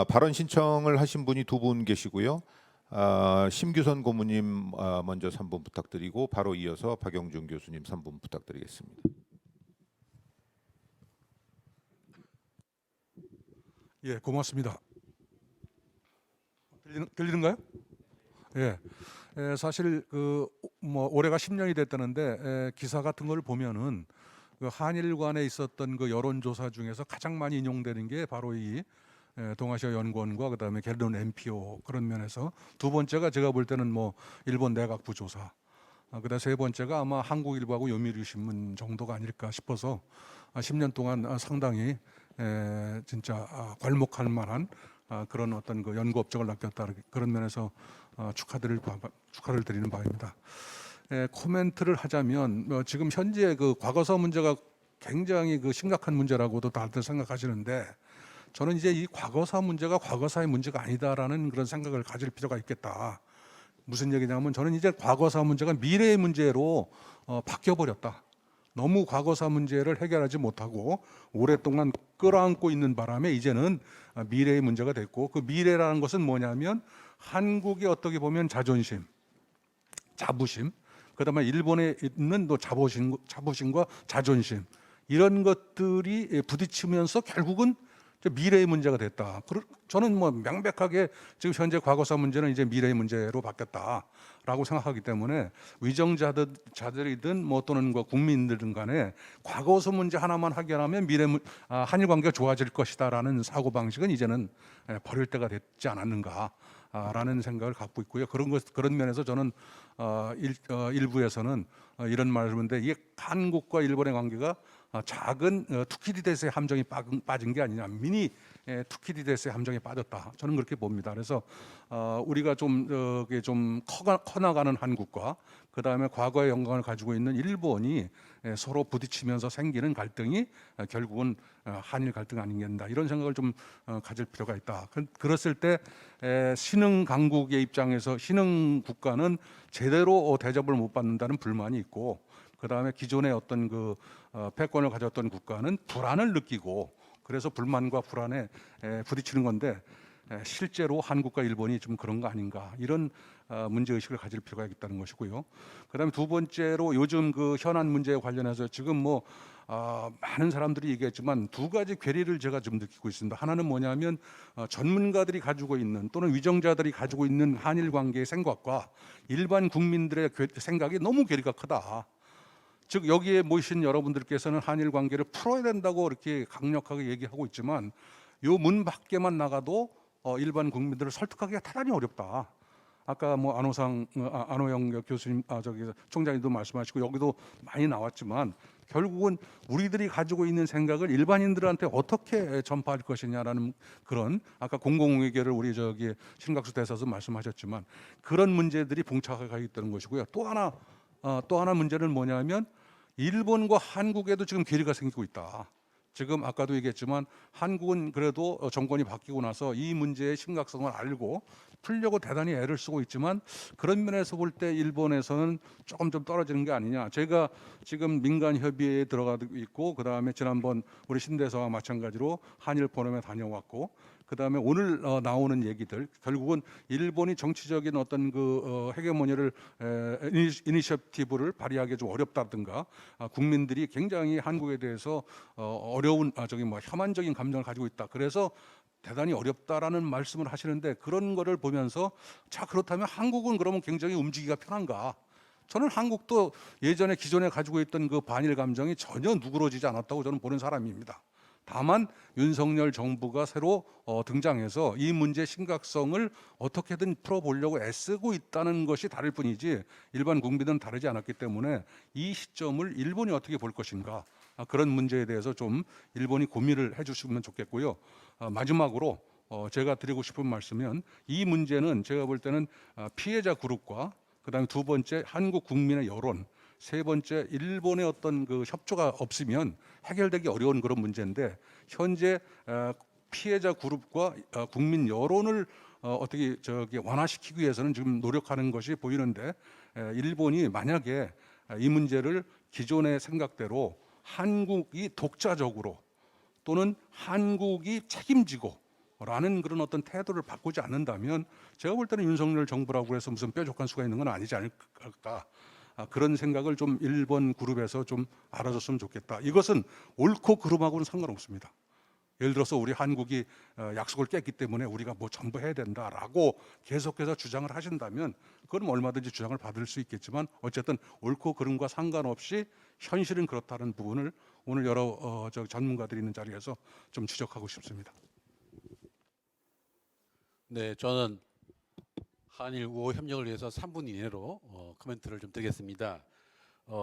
발언 신청을 하신 분이 두 분 계시고요. 심규선 고문님 먼저 3분 부탁드리고 바로 이어서 박영준 교수님 3분 부탁드리겠습니다. 예, 고맙습니다. 들리는가요? 예. 사실 뭐 올해가 10년이 됐다는데 기사 같은 걸 보면은 그 한일 간에 있었던 그 여론조사 중에서 가장 많이 인용되는 게 바로 이 동아시아 연구원과 그다음에 갤런 NPO 그런 면에서 두 번째가 제가 볼 때는 뭐 일본 내각부 조사 그다음 세 번째가 아마 한국일보하고 요미우리 신문 정도가 아닐까 싶어서 10년 동안 상당히 진짜 괄목할 만한 그런 어떤 그 연구 업적을 남겼다 그런 면에서 축하를 드리는 바입니다. 코멘트를 하자면 지금 현재 그 과거사 문제가 굉장히 그 심각한 문제라고도 다들 생각하시는데 저는 이제 이 과거사 문제가 과거사의 문제가 아니다라는 그런 생각을 가질 필요가 있겠다. 무슨 얘기냐면 저는 이제 과거사 문제가 미래의 문제로 바뀌어 버렸다. 너무 과거사 문제를 해결하지 못하고 오랫동안 끌어안고 있는 바람에 이제는 미래의 문제가 됐고 그 미래라는 것은 뭐냐면 한국의 어떻게 보면 자존심, 자부심, 그다음에 일본에 있는 또 자부심과 자존심 이런 것들이 부딪히면서 결국은 미래의 문제가 됐다. 저는 뭐 명백하게 지금 현재 과거사 문제는 이제 미래의 문제로 바뀌었다라고 생각하기 때문에 위정자들이든 뭐 또는 뭐 국민들든 간에 과거사 문제 하나만 해결하면 한일 관계가 좋아질 것이다라는 사고 방식은 이제는 버릴 때가 됐지 않았는가라는 생각을 갖고 있고요. 그런 면에서 저는 일부에서는 이런 말을 하는데 이게 한국과 일본의 관계가 작은 투키디데스의 함정이 빠진 게 아니냐, 미니 투키디데스의 함정에 빠졌다. 저는 그렇게 봅니다. 그래서 우리가 좀 커나가는 한국과 그 다음에 과거의 영광을 가지고 있는 일본이 서로 부딪히면서 생기는 갈등이 결국은 한일 갈등 아니겠나 이런 생각을 좀 가질 필요가 있다. 그랬을 때 신흥 강국의 입장에서 신흥 국가는 제대로 대접을 못 받는다는 불만이 있고 그 다음에 기존의 어떤 그 패권을 가졌던 국가는 불안을 느끼고 그래서 불만과 불안에 부딪히는 건데 실제로 한국과 일본이 좀 그런 거 아닌가 이런 문제 의식을 가질 필요가 있다는 것이고요. 그다음에 두 번째로 요즘 그 현안 문제에 관련해서 지금 뭐 많은 사람들이 얘기했지만 두 가지 괴리를 제가 좀 느끼고 있습니다. 하나는 뭐냐면 전문가들이 가지고 있는 또는 위정자들이 가지고 있는 한일 관계의 생각과 일반 국민들의 생각이 너무 괴리가 크다. 즉 여기에 모이신 여러분들께서는 한일 관계를 풀어야 된다고 이렇게 강력하게 얘기하고 있지만 요 문 밖에만 나가도 일반 국민들을 설득하기가 대단히 어렵다. 아까 뭐 안호영 교수님, 총장님도 말씀하시고 여기도 많이 나왔지만 결국은 우리들이 가지고 있는 생각을 일반인들한테 어떻게 전파할 것이냐라는 그런 아까 공공의결을 우리 신각수 대사도 말씀하셨지만 그런 문제들이 봉착하고 있다는 것이고요. 또 하나 문제는 뭐냐면 일본과 한국에도 지금 괴리가 생기고 있다. 지금 아까도 얘기했지만 한국은 그래도 정권이 바뀌고 나서 이 문제의 심각성을 알고 풀려고 대단히 애를 쓰고 있지만 그런 면에서 볼 때 일본에서는 조금 좀 떨어지는 게 아니냐. 제가 지금 민간 협의회에 들어가고 있고 그다음에 지난번 우리 신대사와 마찬가지로 한일 포럼에 다녀왔고 그다음에 오늘 나오는 얘기들 결국은 일본이 정치적인 어떤 그 헤게모니를 이니셔티브를 발휘하기 좀 어렵다든가 국민들이 굉장히 한국에 대해서 어려운 혐한적인 감정을 가지고 있다. 그래서 대단히 어렵다라는 말씀을 하시는데 그런 거를 보면서 자 그렇다면 한국은 그러면 굉장히 움직이기가 편한가? 저는 한국도 예전에 기존에 가지고 있던 그 반일 감정이 전혀 누그러지지 않았다고 저는 보는 사람입니다. 다만 윤석열 정부가 새로 등장해서 이 문제의 심각성을 어떻게든 풀어보려고 애쓰고 있다는 것이 다를 뿐이지 일반 국민은 다르지 않았기 때문에 이 시점을 일본이 어떻게 볼 것인가 그런 문제에 대해서 좀 일본이 고민을 해주시면 좋겠고요. 마지막으로 제가 드리고 싶은 말씀은 이 문제는 제가 볼 때는 피해자 그룹과 그다음에 두 번째 한국 국민의 여론 세 번째 일본의 어떤 그 협조가 없으면 해결되기 어려운 그런 문제인데 현재 피해자 그룹과 국민 여론을 어떻게 완화시키기 위해서는 지금 노력하는 것이 보이는데 일본이 만약에 이 문제를 기존의 생각대로 한국이 독자적으로 또는 한국이 책임지고 라는 그런 어떤 태도를 바꾸지 않는다면 제가 볼 때는 윤석열 정부라고 해서 무슨 뾰족한 수가 있는 건 아니지 않을까 그런 생각을 좀 일본 그룹에서 좀 알아줬으면 좋겠다. 이것은 옳고 그름하고는 상관없습니다. 예를 들어서 우리 한국이 약속을 깼기 때문에 우리가 뭐 전부 해야 된다라고 계속해서 주장을 하신다면 그건 얼마든지 주장을 받을 수 있겠지만 어쨌든 옳고 그름과 상관없이 현실은 그렇다는 부분을 오늘 여러 전문가들이 있는 자리에서 좀 지적하고 싶습니다. 네, 저는 한일 우호 협력을 위해서 3분 이내로 코멘트를 좀 드리겠습니다.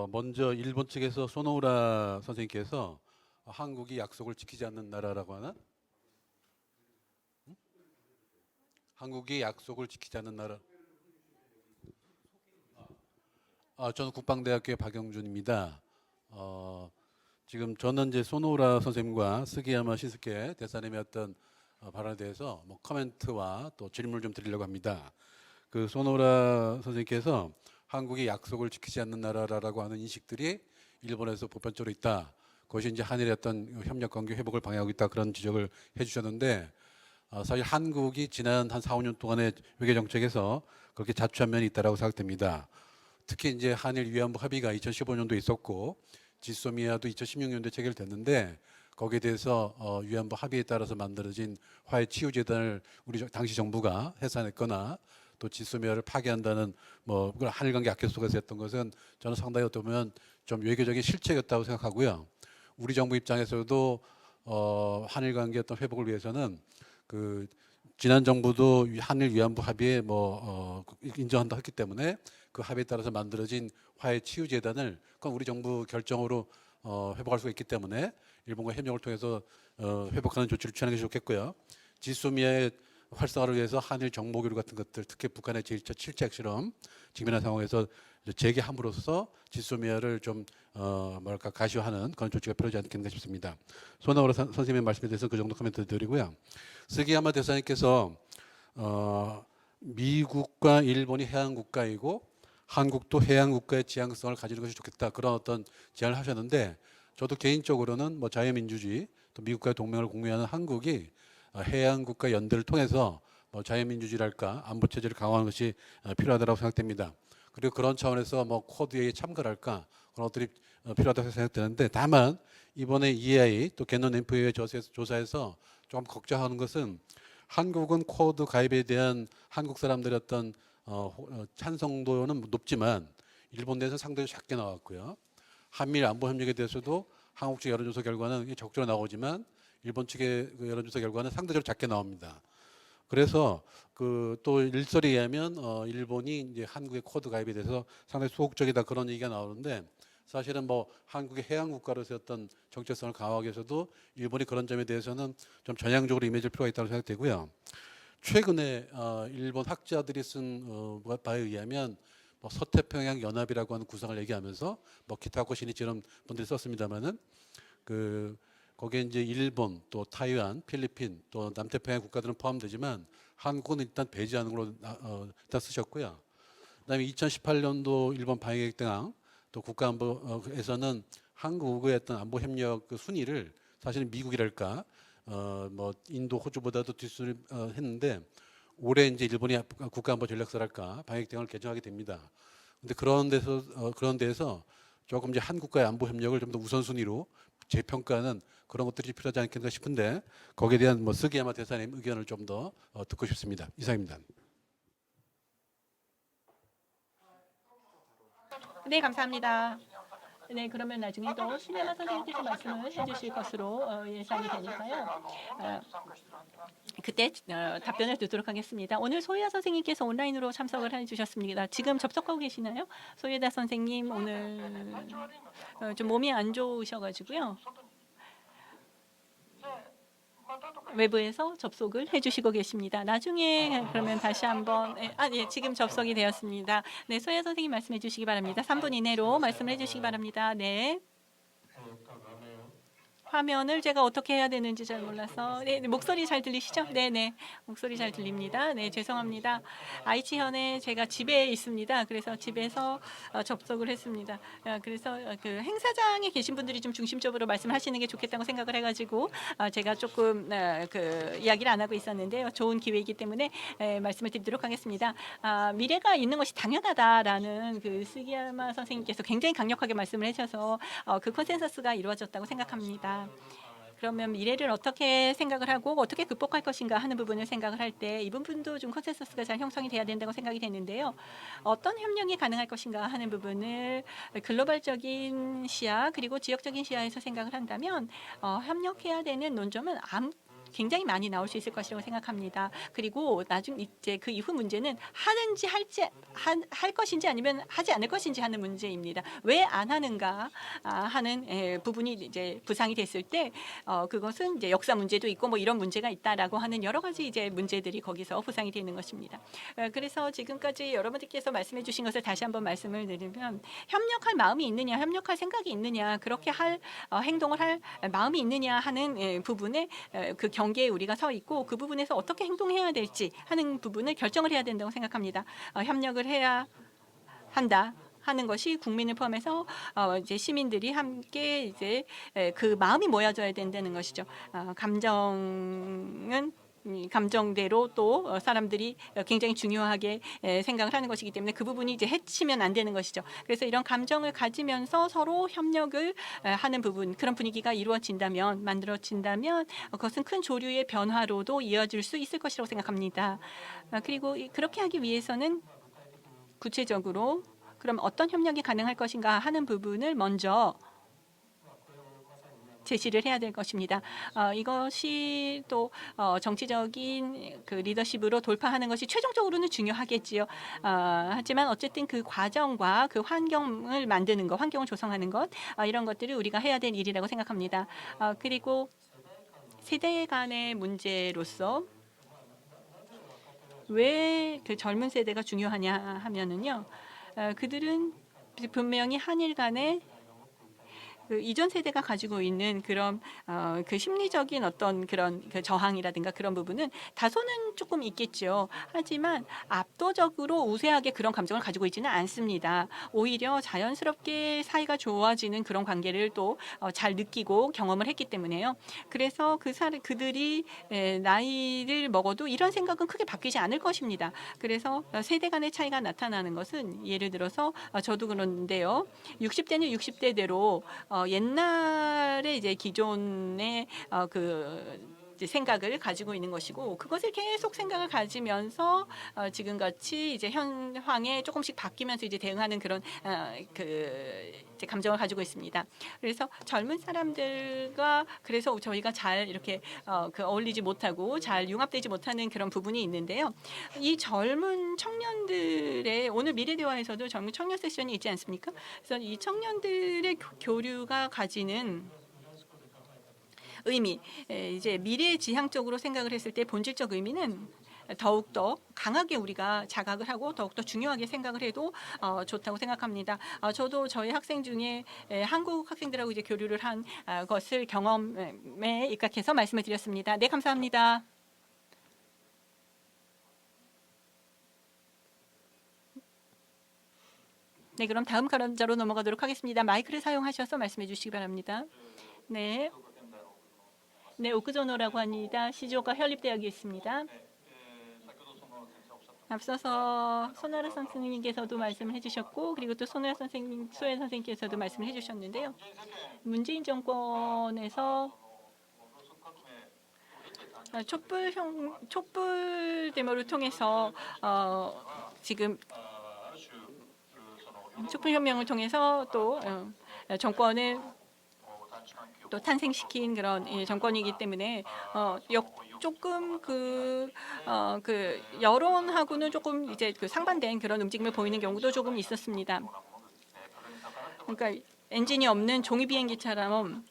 먼저 일본 측에서 소노우라 선생님께서 한국이 약속을 지키지 않는 나라라고 하는 한국이 약속을 지키지 않는 나라. 저는 국방대학교의 박영준입니다. 지금 저는 이제 소노우라 선생님과 스기야마 신스케 대사님의 어떤 발언에 대해서 뭐 코멘트와 또 질문을 좀 드리려고 합니다. 그 소노우라 선생님께서 한국이 약속을 지키지 않는 나라라고 하는 인식들이 일본에서 보편적으로 있다. 그것이 이제 한일의 어떤 협력 관계 회복을 방해하고 있다, 그런 지적을 해주셨는데, 사실 한국이 지난 한 4, 5년 동안의 외교 정책에서 그렇게 자초한 면이 있다라고 생각됩니다. 특히 이제 한일 위안부 합의가 2015년도에 있었고 지소미아도 2016년도에 체결됐는데, 거기에 대해서 위안부 합의에 따라서 만들어진 화해 치유 재단을 우리 당시 정부가 해산했거나 또 지소미아를 파괴한다는 뭐 한일 관계 악화 속에서 했던 것은 저는 상당히 어떻게 보면 좀 외교적인 실책이었다고 생각하고요. 우리 정부 입장에서도 한일 관계 어떤 회복을 위해서는 그 지난 정부도 한일 위안부 합의에 인정한다 했기 때문에 그 합의에 따라서 만들어진 화해 치유 재단을 그건 우리 정부 결정으로 회복할 수가 있기 때문에 일본과 협력을 통해서 회복하는 조치를 취하는 게 좋겠고요. 지소미아의 활성화를 위해서 한일 정보교류 같은 것들, 특히 북한의 제1차 7차 핵실험 직면한 상황에서 재개함으로써 지소미아를 좀 뭐랄까 가시화하는 그런 조치가 필요하지 않겠는가 싶습니다. 소나우라 선생님의 말씀에 대해서 그 정도 코멘트 드리고요. 스기야마 대사님께서 미국과 일본이 해양 국가이고 한국도 해양 국가의 지향성을 가지는 것이 좋겠다, 그런 어떤 제안을 하셨는데, 저도 개인적으로는 뭐 자유민주주의 또 미국과의 동맹을 공유하는 한국이 해양 국가 연대를 통해서 뭐 자유민주주의랄까 안보 체제를 강화하는 것이 필요하다고 생각됩니다. 그리고 그런 차원에서 뭐 쿼드에 참가랄까 그런 것들이 필요하다고 생각되는데, 다만 이번에 EAI 또 개논 엠프의 조사에서 조금 걱정하는 것은 한국은 쿼드 가입에 대한 한국 사람들의 어떤 찬성도는 높지만 일본 내에서 상당히 작게 나왔고요. 한미일 안보 협력에 대해서도 한국 측 여론조사 결과는 적절히 나오지만 일본 측의 그 여론조사 결과는 상대적으로 작게 나옵니다. 그래서 그 또 일설에 의하면 일본이 이제 한국의 쿼드 가입에 대해서 상당히 소극적이다, 그런 얘기가 나오는데, 사실은 뭐 한국의 해양 국가로서의 어떤 정체성을 강화하기 위해서도 일본이 그런 점에 대해서는 좀 전향적으로 임해줄 필요가 있다고 생각되고요. 최근에 일본 학자들이 쓴 바에 의하면 뭐 서태평양 연합이라고 하는 구상을 얘기하면서 뭐 키타코 시니치 이런 분들이 썼습니다만은 그 거기에 이제 일본 또 타이완, 필리핀 또 남태평양 국가들은 포함되지만 한국은 일단 배제하는 걸로 일단 쓰셨고요. 그다음에 2018년도 일본 방위계획 등항 또 국가안보에서는 한국의 어떤 안보 협력 그 순위를 사실은 미국이랄까 뭐 인도, 호주보다도 뒷순위 했는데, 올해 이제 일본이 국가안보 전략서랄까 방위계획 등을 개정하게 됩니다. 근데 그런 데에서 조금 이제 한국과의 안보 협력을 좀 더 우선순위로 재평가하는 그런 것들이 필요하지 않겠나 싶은데, 거기에 대한 뭐 스기야마 대사님 의견을 좀 더 듣고 싶습니다. 이상입니다. 네, 감사합니다. 네, 그러면 나중에 또 신혜마 선생님께서 말씀을 해주실 것으로 예상이 되니까요. 그때 답변을 듣도록 하겠습니다. 오늘 소희아 선생님께서 온라인으로 참석을 해주셨습니다. 지금 접속하고 계시나요? 소희아 선생님 오늘 좀 몸이 안 좋으셔가지고요. 외부에서 접속을 해주시고 계십니다. 나중에 그러면 다시 한번 지금 접속이 되었습니다. 네, 소희아 선생님 말씀해 주시기 바랍니다. 3분 이내로 말씀을 해주시기 바랍니다. 네. 화면을 제가 어떻게 해야 되는지 잘 몰라서. 네, 목소리 잘 들리시죠? 네네, 목소리 잘 들립니다. 네, 죄송합니다. 아이치현에 제가 집에 있습니다. 그래서 집에서 접속을 했습니다. 그래서 그 행사장에 계신 분들이 좀 중심적으로 말씀하시는 게 좋겠다고 생각을 해가지고 제가 조금 그 이야기를 안 하고 있었는데요. 좋은 기회이기 때문에 말씀을 드리도록 하겠습니다. 미래가 있는 것이 당연하다라는 그 스기야마 선생님께서 굉장히 강력하게 말씀을 하셔서 그 컨센서스가 이루어졌다고 생각합니다. 그러면 미래를 어떻게 생각을 하고 어떻게 극복할 것인가 하는 부분을 생각을 할 때 이 부분도 좀 컨센서스가 잘 형성이 돼야 된다고 생각이 되는데요. 어떤 협력이 가능할 것인가 하는 부분을 글로벌적인 시야 그리고 지역적인 시야에서 생각을 한다면 협력해야 되는 논점은 굉장히 많이 나올 수 있을 것이라고 생각합니다. 그리고 나중 이제 그 이후 문제는 하는지 할 것인지 아니면 하지 않을 것인지 하는 문제입니다. 왜 안 하는가 하는 부분이 이제 부상이 됐을 때 그것은 이제 역사 문제도 있고 뭐 이런 문제가 있다라고 하는 여러 가지 이제 문제들이 거기서 부상이 되는 것입니다. 그래서 지금까지 여러분들께서 말씀해 주신 것을 다시 한번 말씀을 드리면 협력할 마음이 있느냐, 협력할 생각이 있느냐, 그렇게 행동을 할 마음이 있느냐 하는 부분에 그 경계에 우리가 서 있고 그 부분에서 어떻게 행동해야 될지 하는 부분을 결정을 해야 된다고 생각합니다. 협력을 해야 한다. 하는 것이 국민을 포함해서 이제 시민들이 함께 이제 그 마음이 모여져야 된다는 것이죠. 감정은 감정대로 또 사람들이 굉장히 중요하게 생각을 하는 것이기 때문에 그 부분이 이제 해치면 안 되는 것이죠. 그래서 이런 감정을 가지면서 서로 협력을 하는 부분, 그런 분위기가 만들어진다면 그것은 큰 조류의 변화로도 이어질 수 있을 것이라고 생각합니다. 그리고 그렇게 하기 위해서는 구체적으로 그럼 어떤 협력이 가능할 것인가 하는 부분을 먼저 제시를 해야 될 것입니다. 이것이 또 정치적인 그 리더십으로 돌파하는 것이 최종적으로는 중요하겠지요. 하지만 어쨌든 그 과정과 그 환경을 만드는 것, 환경을 조성하는 것, 이런 것들을 우리가 해야 될 일이라고 생각합니다. 그리고 세대 간의 문제로서 왜 그 젊은 세대가 중요하냐 하면은요. 그들은 분명히 한일 간의 그 이전 세대가 가지고 있는 그런 그 심리적인 어떤 그런 그 저항이라든가 그런 부분은 다소는 조금 있겠죠. 하지만 압도적으로 우세하게 그런 감정을 가지고 있지는 않습니다. 오히려 자연스럽게 사이가 좋아지는 그런 관계를 또 잘 느끼고 경험을 했기 때문에요. 그래서 그들이 나이를 먹어도 이런 생각은 크게 바뀌지 않을 것입니다. 그래서 세대 간의 차이가 나타나는 것은 예를 들어서 저도 그런데요. 60대는 60대대로 옛날에 이제 기존의 이제 생각을 가지고 있는 것이고 그것을 계속 생각을 가지면서 지금 같이 이제 현황에 조금씩 바뀌면서 이제 대응하는 그런 이제 감정을 가지고 있습니다. 그래서 젊은 사람들과 그래서 저희가 잘 이렇게 어울리지 못하고 잘 융합되지 못하는 그런 부분이 있는데요. 이 젊은 청년들의 오늘 미래대화에서도 젊은 청년 세션이 있지 않습니까? 그래서 이 청년들의 교류가 가지는 의미, 이제 미래지향적으로 생각을 했을 때 본질적 의미는 더욱더 강하게 우리가 자각을 하고 더욱더 중요하게 생각을 해도 좋다고 생각합니다. 저도 저희 학생 중에 한국 학생들하고 이제 교류를 한 것을 경험에 입각해서 말씀을 드렸습니다. 네, 감사합니다. 네, 그럼 다음 발언자로 넘어가도록 하겠습니다. 마이크를 사용하셔서 말씀해 주시기 바랍니다. 네. 네, 오크조노라고 합니다. 시조가 현립대학에 있습니다. 앞서서 손아라 선생님께서도 말씀을 해주셨고 그리고 또 손아라 선생님, 수혜 선생님께서도 말씀을 해주셨는데요. 문재인 정권에서 촛불 데모를 통해서 지금 촛불혁명을 통해서 또 정권을 또 탄생시킨 그런 정권이기 때문에 조금 그 여론하고는 조금 이제 그 상반된 그런 움직임을 보이는 경우도 조금 있었습니다. 그러니까 엔진이 없는 종이 비행기처럼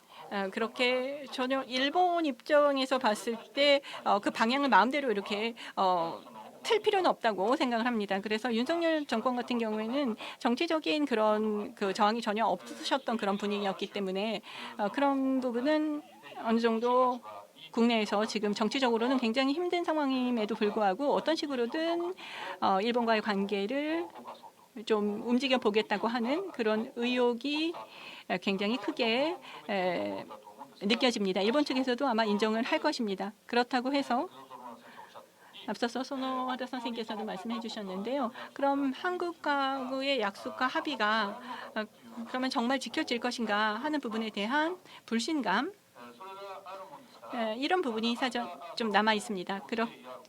그렇게 전혀 일본 입장에서 봤을 때 그 방향을 마음대로 이렇게 틀 필요는 없다고 생각을 합니다. 그래서 윤석열 정권 같은 경우에는 정치적인 그런 그 저항이 전혀 없으셨던 그런 분위기였기 때문에 그런 부분은 어느 정도 국내에서 지금 정치적으로는 굉장히 힘든 상황임에도 불구하고 어떤 식으로든 일본과의 관계를 좀 움직여 보겠다고 하는 그런 의욕이 굉장히 크게 느껴집니다. 일본 측에서도 아마 인정을 할 것입니다. 그렇다고 해서 앞서서 손호하다 선생님께서도 말씀해 주셨는데요. 그럼 한국과의 약속과 합의가 그러면 정말 지켜질 것인가 하는 부분에 대한 불신감 이런 부분이 사실 좀 남아 있습니다.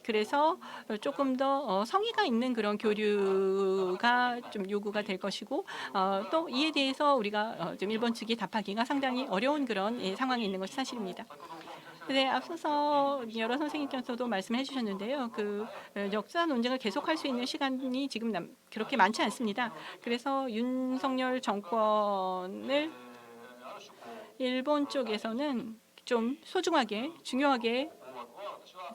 그래서 조금 더 성의가 있는 그런 교류가 좀 요구가 될 것이고 또 이에 대해서 우리가 좀 일본 측이 답하기가 상당히 어려운 그런 상황에 있는 것이 사실입니다. 네, 앞서서 여러 선생님께서도 말씀해 주셨는데요. 역사 논쟁을 계속할 수 있는 시간이 지금 그렇게 많지 않습니다. 그래서 윤석열 정권을 일본 쪽에서는 좀 소중하게, 중요하게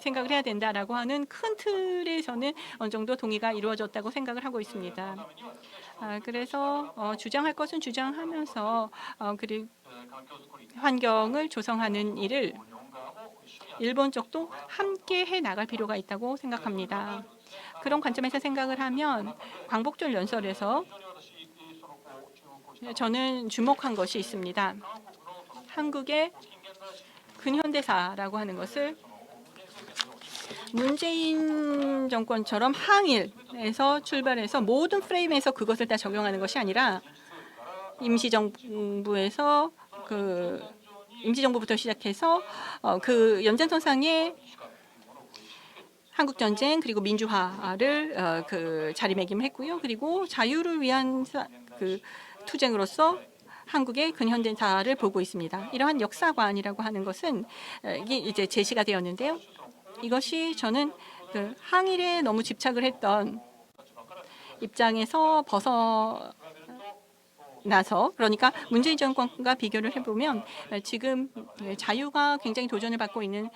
생각을 해야 된다라고 하는 큰 틀에서는 어느 정도 동의가 이루어졌다고 생각을 하고 있습니다. 그래서 주장할 것은 주장하면서 그리고 환경을 조성하는 일을 일본 쪽도 함께 해 나갈 필요가 있다고 생각합니다. 그런 관점에서 생각을 하면 광복절 연설에서 저는 주목한 것이 있습니다. 한국의 근현대사라고 하는 것을 문재인 정권처럼 항일에서 출발해서 모든 프레임에서 그것을 다 적용하는 것이 아니라 임시정부에서 임시정부부터 시작해서 그 연장선상에 한국전쟁 그리고 민주화를 자리매김을 했고요. 그리고 자유를 위한 투쟁으로서 한국의 근현대사를 보고 있습니다. 이러한 역사관이라고 하는 것은 이게 이제 제시가 되었는데요. 이것이 저는 항일에 너무 집착을 했던 입장에서 벗어나서 그러니까 문재인 정권과 비교를 해보면 지금 자유가 굉장히 도전을 받고 있는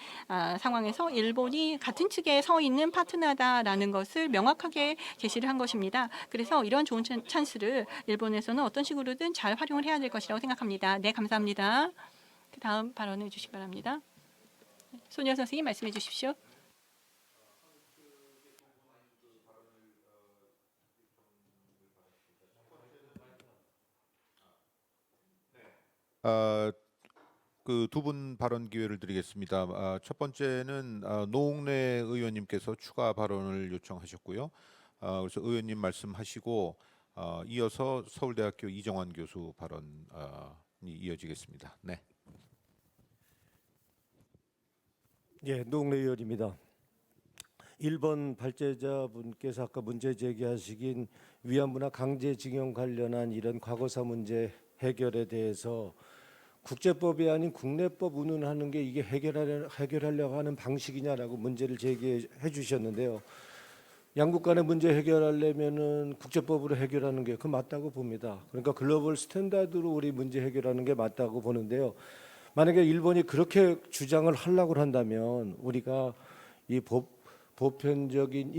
상황에서 일본이 같은 측에 서 있는 파트너다라는 것을 명확하게 제시를 한 것입니다. 그래서 이런 좋은 찬스를 일본에서는 어떤 식으로든 잘 활용을 해야 될 것이라고 생각합니다. 네, 감사합니다. 그 다음 발언해 주시기 바랍니다. 손희영 선생님 말씀해 주십시오. 그 두 분 발언 기회를 드리겠습니다. 첫 번째는 노웅래 의원님께서 추가 발언을 요청하셨고요. 그래서 의원님 말씀하시고 이어서 서울대학교 이정환 교수 발언이 이어지겠습니다. 네. 예, 노웅래 의원입니다. 1번 발제자분께서 아까 문제 제기하시긴 위안부나 강제징용 관련한 이런 과거사 문제 해결에 대해서 국제법이 아닌 국내법 운운하는 게 이게 해결하려고 하는 방식이냐라고 문제를 제기해 주셨는데요. 양국 간의 문제 해결하려면은 국제법으로 해결하는 게 그 맞다고 봅니다. 그러니까 글로벌 스탠다드로 우리 문제 해결하는 게 맞다고 보는데요. 만약에 일본이 그렇게 주장을 하려고 한다면 우리가 이 보편적인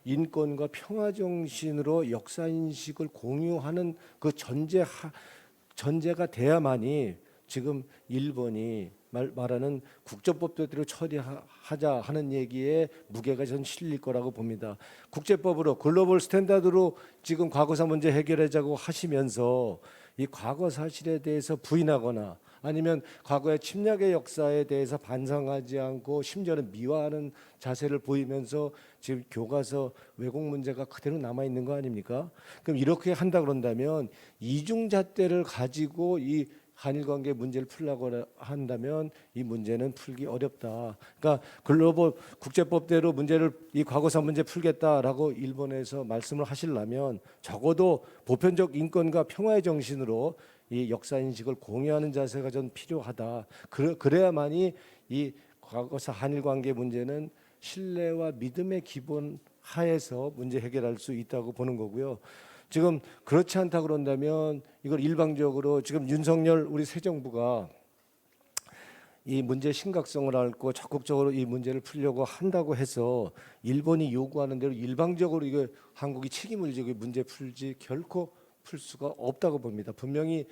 인권과 평화 정신으로 역사 인식을 공유하는 그 전제가 돼야만이 지금 일본이 말하는 국제법대로 처리하자 하는 얘기에 무게가 전 실릴 거라고 봅니다. 국제법으로 글로벌 스탠다드로 지금 과거사 문제 해결하자고 하시면서 이 과거 사실에 대해서 부인하거나 아니면 과거의 침략의 역사에 대해서 반성하지 않고 심지어는 미화하는 자세를 보이면서 지금 교과서 왜곡 문제가 그대로 남아 있는 거 아닙니까? 그럼 이렇게 한다 그런다면 이중잣대를 가지고 이 한일 관계 문제를 풀려고 한다면 이 문제는 풀기 어렵다. 그러니까 글로벌 국제법대로 문제를 이 과거사 문제 풀겠다라고 일본에서 말씀을 하시려면 적어도 보편적 인권과 평화의 정신으로 이 역사 인식을 공유하는 자세가 전 필요하다. 그래야만이 이 과거사 한일 관계 문제는 신뢰와 믿음의 기본 하에서 문제 해결할 수 있다고 보는 거고요. 지금 그렇지 않다 그런다면 이걸 일방적으로 지금 윤석열 우리 새 정부가 이 문제의 심각성을 알고 적극적으로 이 문제를 풀려고 한다고 해서 일본이 요구하는 대로 일방적으로 이거 한국이 책임을 지고 문제 풀지 결코 풀 수가 없다고 봅니다. 분명히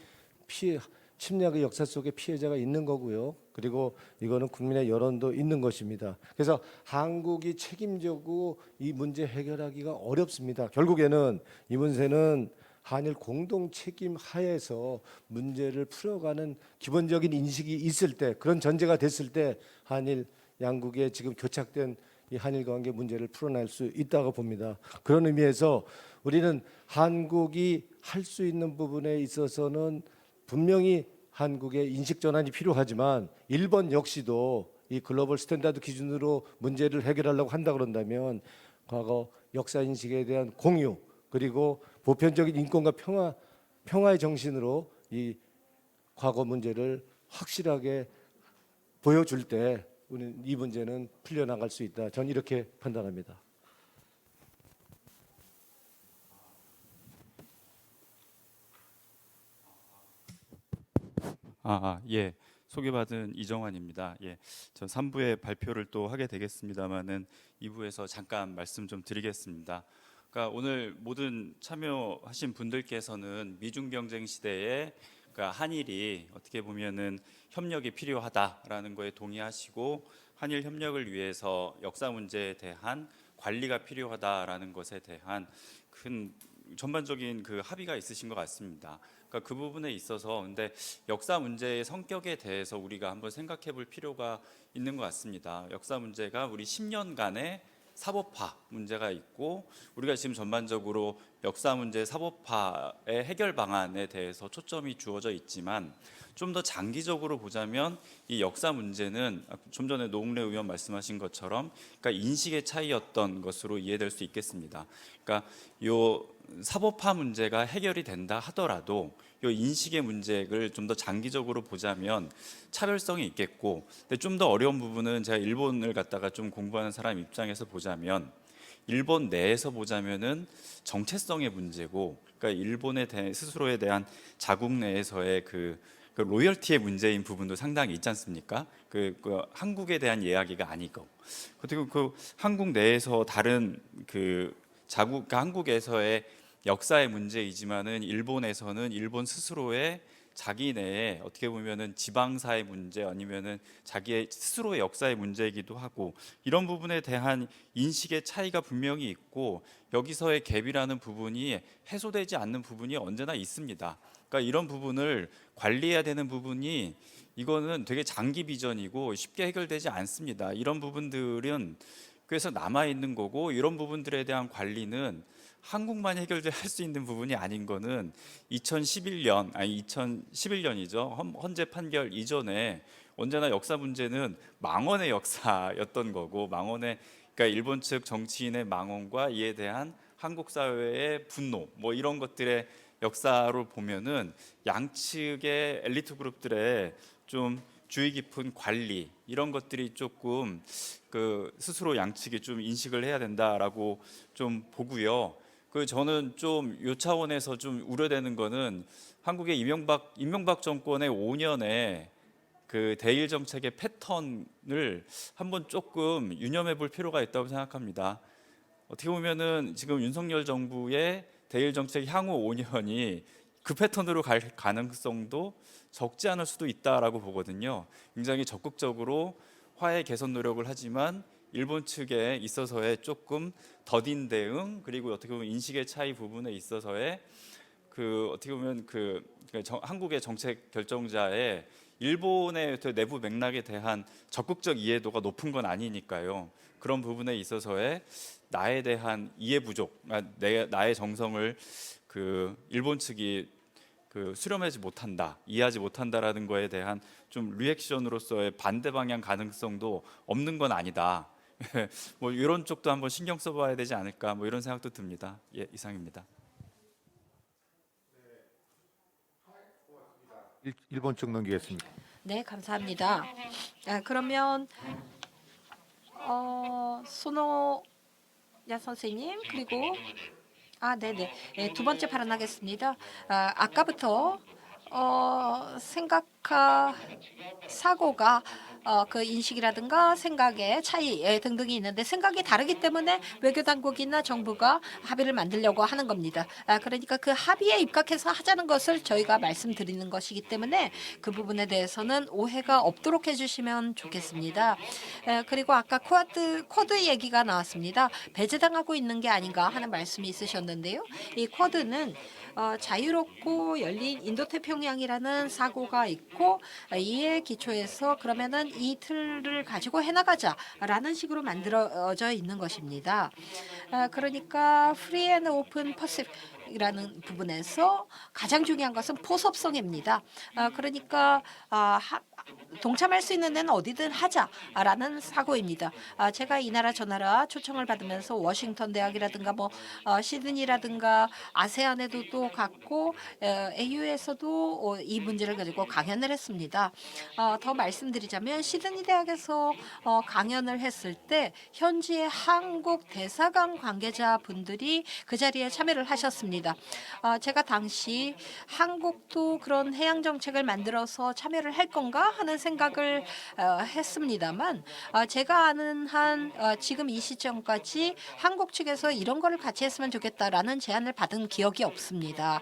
침략의 역사 속에 피해자가 있는 거고요. 그리고 이거는 국민의 여론도 있는 것입니다. 그래서 한국이 책임지고 이 문제 해결하기가 어렵습니다. 결국에는 이 문제는 한일 공동 책임 하에서 문제를 풀어가는 기본적인 인식이 있을 때, 그런 전제가 됐을 때 한일 양국의 지금 교착된 이 한일 관계 문제를 풀어낼 수 있다고 봅니다. 그런 의미에서 우리는 한국이 할 수 있는 부분에 있어서는 분명히 한국의 인식 전환이 필요하지만 일본 역시도 이 글로벌 스탠다드 기준으로 문제를 해결하려고 한다 그런다면 과거 역사 인식에 대한 공유 그리고 보편적인 인권과 평화의 정신으로 이 과거 문제를 확실하게 보여줄 때 우리는 이 문제는 풀려나갈 수 있다. 전 이렇게 판단합니다. 예. 소개받은 이정환입니다. 예. 저 3부의 발표를 또 하게 되겠습니다만은 2부에서 잠깐 말씀 좀 드리겠습니다. 그러니까 오늘 모든 참여하신 분들께서는 미중 경쟁 시대에 그러니까 한일이 어떻게 보면은 협력이 필요하다라는 거에 동의하시고 한일 협력을 위해서 역사 문제에 대한 관리가 필요하다라는 것에 대한 큰 전반적인 그 합의가 있으신 것 같습니다. 그러니까 그 부분에 있어서 근데 역사 문제의 성격에 대해서 우리가 한번 생각해 볼 필요가 있는 것 같습니다. 역사 문제가 우리 10년간의 사법화 문제가 있고 우리가 지금 전반적으로 역사 문제 사법화의 해결 방안에 대해서 초점이 주어져 있지만 좀 더 장기적으로 보자면 이 역사 문제는 좀 전에 노웅래 의원 말씀하신 것처럼 그러니까 인식의 차이였던 것으로 이해될 수 있겠습니다. 그러니까 요 사법화 문제가 해결이 된다 하더라도 요 인식의 문제를 좀 더 장기적으로 보자면 차별성이 있겠고, 근데 좀 더 어려운 부분은 제가 일본을 갖다가 좀 공부하는 사람 입장에서 보자면 일본 내에서 보자면은 정체성의 문제고, 그러니까 일본에 대한 스스로에 대한 자국 내에서의 그 로열티의 문제인 부분도 상당히 있지 않습니까? 그 한국에 대한 이야기가 아니고, 그리고 그 한국 내에서 다른 그 자국, 그러니까 한국에서의 역사의 문제이지만은 일본에서는 일본 스스로의 자기 내에 어떻게 보면은 지방사의 문제 아니면은 자기의 스스로의 역사의 문제이기도 하고 이런 부분에 대한 인식의 차이가 분명히 있고 여기서의 갭이라는 부분이 해소되지 않는 부분이 언제나 있습니다. 그러니까 이런 부분을 관리해야 되는 부분이 이거는 되게 장기 비전이고 쉽게 해결되지 않습니다. 이런 부분들은 그래서 남아 있는 거고 이런 부분들에 대한 관리는 한국만 해결할 수 있는 부분이 아닌 거는 2011년이죠. 헌재 판결 이전에 언제나 역사 문제는 망언의 역사였던 거고 망언의 그러니까 일본 측 정치인의 망언과 이에 대한 한국 사회의 분노 뭐 이런 것들의 역사로 보면은 양측의 엘리트 그룹들의 좀 주의 깊은 관리 이런 것들이 조금 그 스스로 양측이 좀 인식을 해야 된다라고 좀 보고요. 그 저는 좀 요 차원에서 좀 우려되는 거는 한국의 이명박 정권의 5년의 그 대일 정책의 패턴을 한번 조금 유념해 볼 필요가 있다고 생각합니다. 어떻게 보면은 지금 윤석열 정부의 대일 정책 향후 5년이 그 패턴으로 갈 가능성도 적지 않을 수도 있다라고 보거든요. 굉장히 적극적으로 화해 개선 노력을 하지만 일본 측에 있어서의 조금 더딘 대응 그리고 어떻게 보면 인식의 차이 부분에 있어서의 그 어떻게 보면 한국의 정책 결정자의 일본의 내부 맥락에 대한 적극적 이해도가 높은 건 아니니까요. 그런 부분에 있어서의 나에 대한 이해 부족, 나의 정성을 그 일본 측이 그 수렴하지 못한다, 이해하지 못한다라는 거에 대한 좀 리액션으로서의 반대 방향 가능성도 없는 건 아니다. 뭐 이런 쪽도 한번 신경 써봐야 되지 않을까, 뭐 이런 생각도 듭니다. 예, 이상입니다. 일본 측 넘기겠습니다. 네, 감사합니다. 그러면 소노야 선생님 그리고 네네. 두 번째 발언하겠습니다. 아까부터 사고가 그 인식이라든가 생각의 차이 등등이 있는데 생각이 다르기 때문에 외교 당국이나 정부가 합의를 만들려고 하는 겁니다. 그러니까 그 합의에 입각해서 하자는 것을 저희가 말씀드리는 것이기 때문에 그 부분에 대해서는 오해가 없도록 해주시면 좋겠습니다. 그리고 아까 쿼드 얘기가 나왔습니다. 배제당하고 있는 게 아닌가 하는 말씀이 있으셨는데요. 이 쿼드는 자유롭고 열린 인도태평양이라는 사고가 있고 이에 기초해서 그러면은 이 틀을 가지고 해나가자라는 식으로 만들어져 있는 것입니다. 그러니까 프리 앤 오픈 이라는 부분에서 가장 중요한 것은 포섭성입니다. 그러니까 동참할 수 있는 데는 어디든 하자라는 사고입니다. 제가 이 나라 저 나라 초청을 받으면서 워싱턴 대학이라든가 시드니라든가 아세안에도 또 갔고 AU에서도 이 문제를 가지고 강연을 했습니다. 더 말씀드리자면 시드니 대학에서 강연을 했을 때 현지의 한국 대사관 관계자분들이 그 자리에 참여를 하셨습니다. 제가 당시 한국도 그런 해양 정책을 만들어서 참여를 할 건가 하는 생각을 했습니다만 제가 아는 한 지금 이 시점까지 한국 측에서 이런 거를 같이 했으면 좋겠다라는 제안을 받은 기억이 없습니다.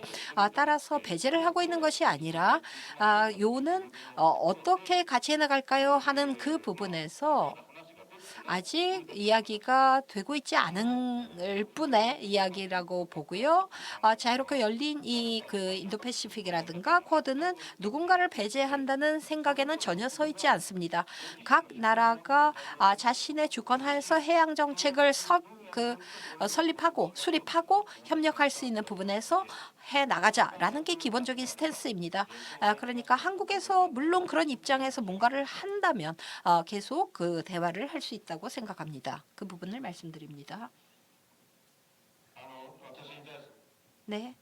따라서 배제를 하고 있는 것이 아니라 요는 어떻게 같이 해나갈까요 하는 그 부분에서 아직 이야기가 되고 있지 않을 뿐의 이야기라고 보고요. 자유롭게 열린 이 인도패시픽이라든가 쿼드는 누군가를 배제한다는 생각에는 전혀 서 있지 않습니다. 각 나라가 자신의 주권 하에서 해양 정책을 설립하고 수립하고 협력할 수 있는 부분에서 해 나가자라는 게 기본적인 스탠스입니다. 그러니까 한국에서 물론 그런 입장에서 뭔가를 한다면 계속 그 대화를 할 수 있다고 생각합니다. 그 부분을 말씀드립니다. 네.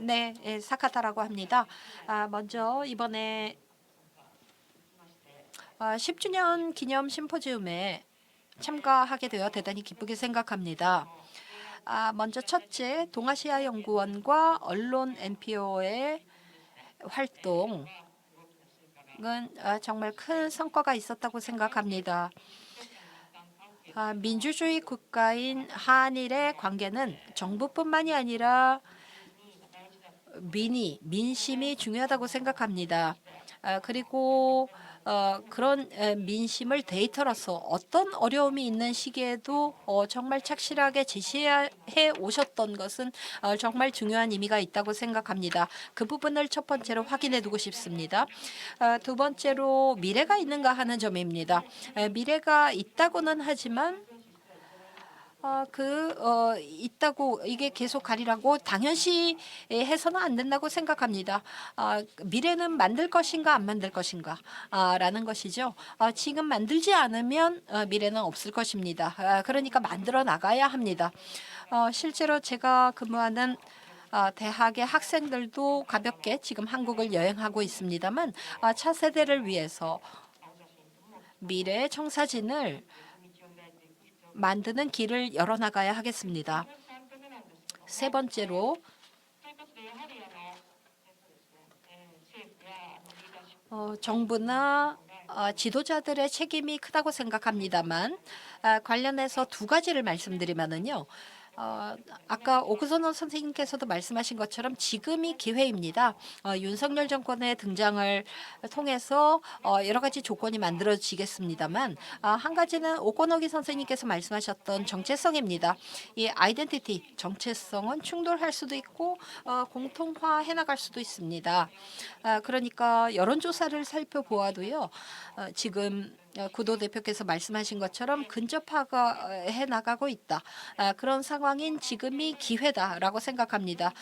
네, 사카타라고 합니다. 먼저 이번에 10주년 기념 심포지움에 참가하게 되어 대단히 기쁘게 생각합니다. 먼저 첫째, 동아시아 연구원과 언론 NPO의 활동은 정말 큰 성과가 있었다고 생각합니다. 민주주의 국가인 한일의 관계는 정부뿐만이 아니라 민심이 중요하다고 생각합니다. 그리고 그런 민심을 데이터로서 어떤 어려움이 있는 시기에도 정말 착실하게 제시해 오셨던 것은 정말 중요한 의미가 있다고 생각합니다. 그 부분을 첫 번째로 확인해 두고 싶습니다. 두 번째로 미래가 있는가 하는 점입니다. 미래가 있다고는 하지만 있다고 이게 계속 가리라고 당연시 해서는 안 된다고 생각합니다. 미래는 만들 것인가 안 만들 것인가 라는 것이죠. 지금 만들지 않으면 미래는 없을 것입니다. 그러니까 만들어 나가야 합니다. 실제로 제가 근무하는 대학의 학생들도 가볍게 지금 한국을 여행하고 있습니다만 차세대를 위해서 미래의 청사진을 만드는 길을 열어나가야 하겠습니다. 세 번째로 정부나 지도자들의 책임이 크다고 생각합니다만 관련해서 두 가지를 말씀드리면은요. 아까 오크소노 선생님께서도 말씀하신 것처럼 지금이 기회입니다. 윤석열 정권의 등장을 통해서 여러 가지 조건이 만들어지겠습니다만 한 가지는 오코노기 선생님께서 말씀하셨던 정체성입니다. 이 아이덴티티, 정체성은 충돌할 수도 있고 공통화해 나갈 수도 있습니다. 그러니까 여론조사를 살펴보아도요. 지금 구도 대표께서 말씀하신 것처럼 근접화가 해 나가고 있다. 그런 상황인 지금이 기회다라고 생각합니다.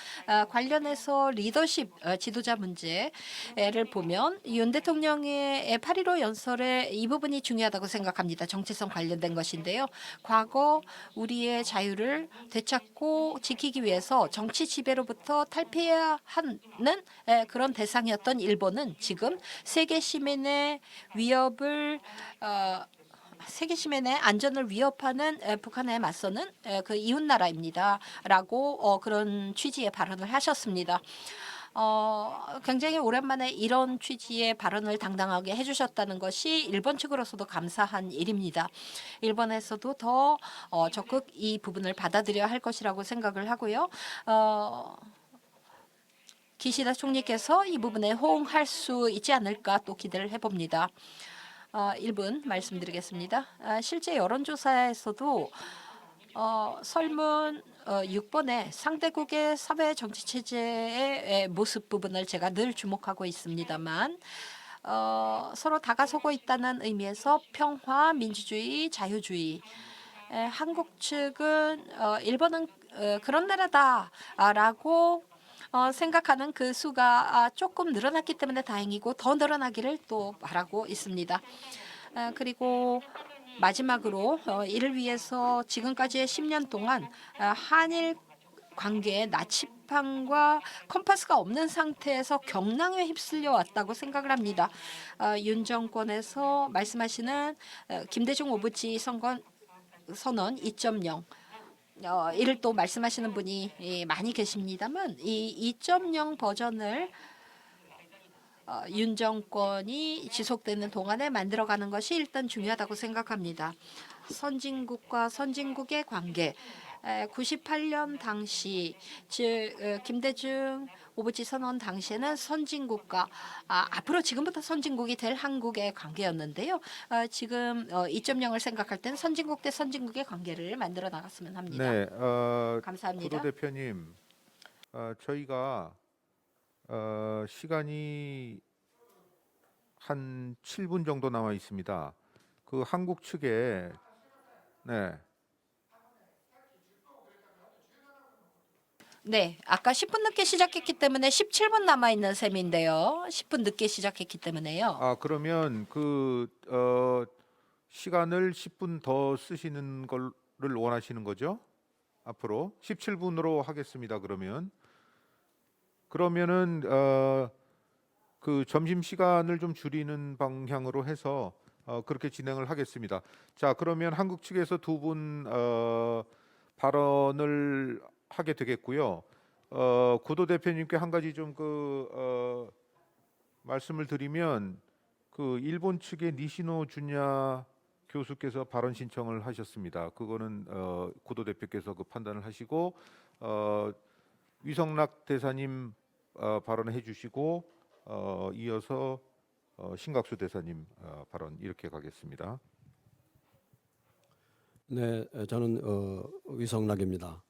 관련해서 리더십 지도자 문제를 보면 윤 대통령의 8.15 연설에 이 부분이 중요하다고 생각합니다. 정체성 관련된 것인데요. 과거 우리의 자유를 되찾고 지키기 위해서 정치 지배로부터 탈피해야 하는 그런 대상이었던 일본은 지금 세계 시민의 위협을 세계 시민의 안전을 위협하는 북한에 맞서는 그 이웃 나라입니다라고 그런 취지의 발언을 하셨습니다. 굉장히 오랜만에 이런 취지의 발언을 당당하게 해주셨다는 것이 일본 측으로서도 감사한 일입니다. 일본에서도 더 적극 이 부분을 받아들여야 할 것이라고 생각을 하고요. 기시다 총리께서 이 부분에 호응할 수 있지 않을까 또 기대를 해봅니다. 1분 말씀드리겠습니다. 실제 여론조사에서도 설문 6번의 상대국의 사회 정치 체제의 모습 부분을 제가 늘 주목하고 있습니다만 서로 다가서고 있다는 의미에서 평화, 민주주의, 자유주의. 한국 측은 일본은 그런 나라다라고 생각하는 그 수가 조금 늘어났기 때문에 다행이고 더 늘어나기를 또 바라고 있습니다. 그리고 마지막으로 이를 위해서 지금까지의 10년 동안 한일 관계에 나치판과 컴파스가 없는 상태에서 경랑에 휩쓸려 왔다고 생각을 합니다. 윤 정권에서 말씀하시는 김대중 오부치 선언 2.0 이를 또 말씀하시는 분이 많이 계십니다만 이 2.0 버전을 윤 정권이 지속되는 동안에 만들어가는 것이 일단 중요하다고 생각합니다. 선진국과 선진국의 관계 98년 당시 즉 김대중 오부치 선언 당시에는 선진국과 앞으로 지금부터 선진국이 될 한국의 관계였는데요. 지금 2.0을 생각할 때는 선진국 대 선진국의 관계를 만들어 나갔으면 합니다. 네, 감사합니다. 구도 대표님, 저희가 시간이 한 7분 정도 남아 있습니다. 그 한국 측에 네, 아까 10분 늦게 시작했기 때문에 17분 남아 있는 셈인데요. 10분 늦게 시작했기 때문에요. 그러면 그 시간을 10분 더 쓰시는 거를 원하시는 거죠? 앞으로 17분으로 하겠습니다. 그러면은 그 점심 시간을 좀 줄이는 방향으로 해서 그렇게 진행을 하겠습니다. 자, 그러면 한국 측에서 두 분 발언을 하게 되겠고요. 구도 대표님께 한 가지 좀 말씀을 드리면 그 일본 측의 니시노 주냐 교수께서 발언 신청을 하셨습니다. 그거는 구도 대표께서 그 판단을 하시고 위성락 대사님 발언해 주시고 이어서 신각수 대사님 발언 이렇게 가겠습니다. 네, 저는 위성락입니다.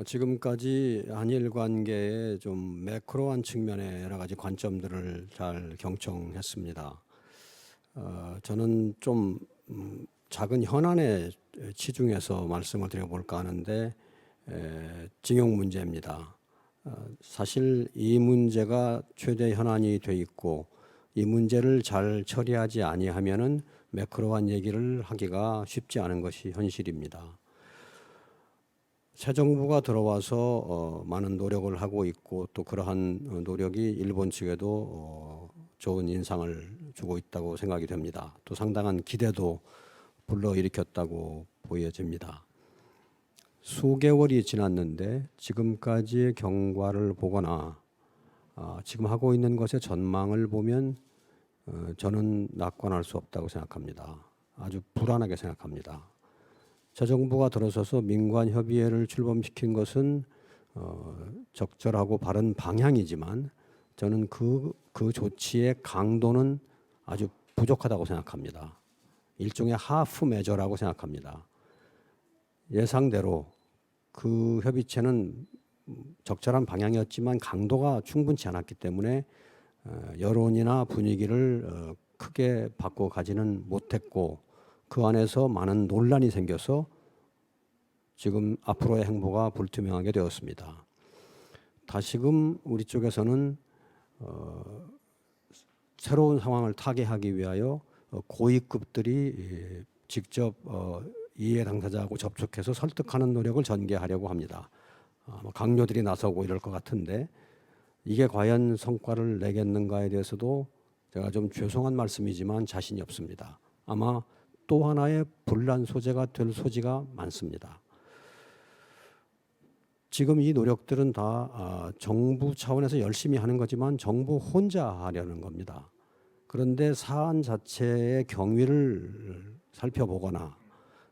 지금까지 한일 관계의 좀 매크로한 측면의 여러 가지 관점들을 잘 경청했습니다. 저는 좀 작은 현안에 치중해서 말씀을 드려볼까 하는데 징용 문제입니다. 사실 이 문제가 최대 현안이 돼 있고 이 문제를 잘 처리하지 아니하면은 매크로한 얘기를 하기가 쉽지 않은 것이 현실입니다. 새 정부가 들어와서 많은 노력을 하고 있고 또 그러한 노력이 일본 측에도 좋은 인상을 주고 있다고 생각이 됩니다. 또 상당한 기대도 불러일으켰다고 보여집니다. 수개월이 지났는데 지금까지의 경과를 보거나 지금 하고 있는 것의 전망을 보면 저는 낙관할 수 없다고 생각합니다. 아주 불안하게 생각합니다. 새 정부가 들어서서 민관 협의회를 출범시킨 것은 적절하고 바른 방향이지만 저는 그 조치의 강도는 아주 부족하다고 생각합니다. 일종의 하프 메저라고 생각합니다. 예상대로 그 협의체는 적절한 방향이었지만 강도가 충분치 않았기 때문에 여론이나 분위기를 크게 바꿔가지는 못했고 그 안에서 많은 논란이 생겨서 지금 앞으로의 행보가 불투명하게 되었습니다. 다시금 우리 쪽에서는 새로운 상황을 타개하기 위하여 고위급들이 직접 이해 당사자하고 접촉해서 설득하는 노력을 전개하려고 합니다. 강요들이 나서고 이럴 것 같은데 이게 과연 성과를 내겠는가에 대해서도 제가 좀 죄송한 말씀이지만 자신이 없습니다. 아마 또 하나의 분란 소재가 될 소지가 많습니다. 지금 이 노력들은 다 정부 차원에서 열심히 하는 거지만 정부 혼자 하려는 겁니다. 그런데 사안 자체의 경위를 살펴보거나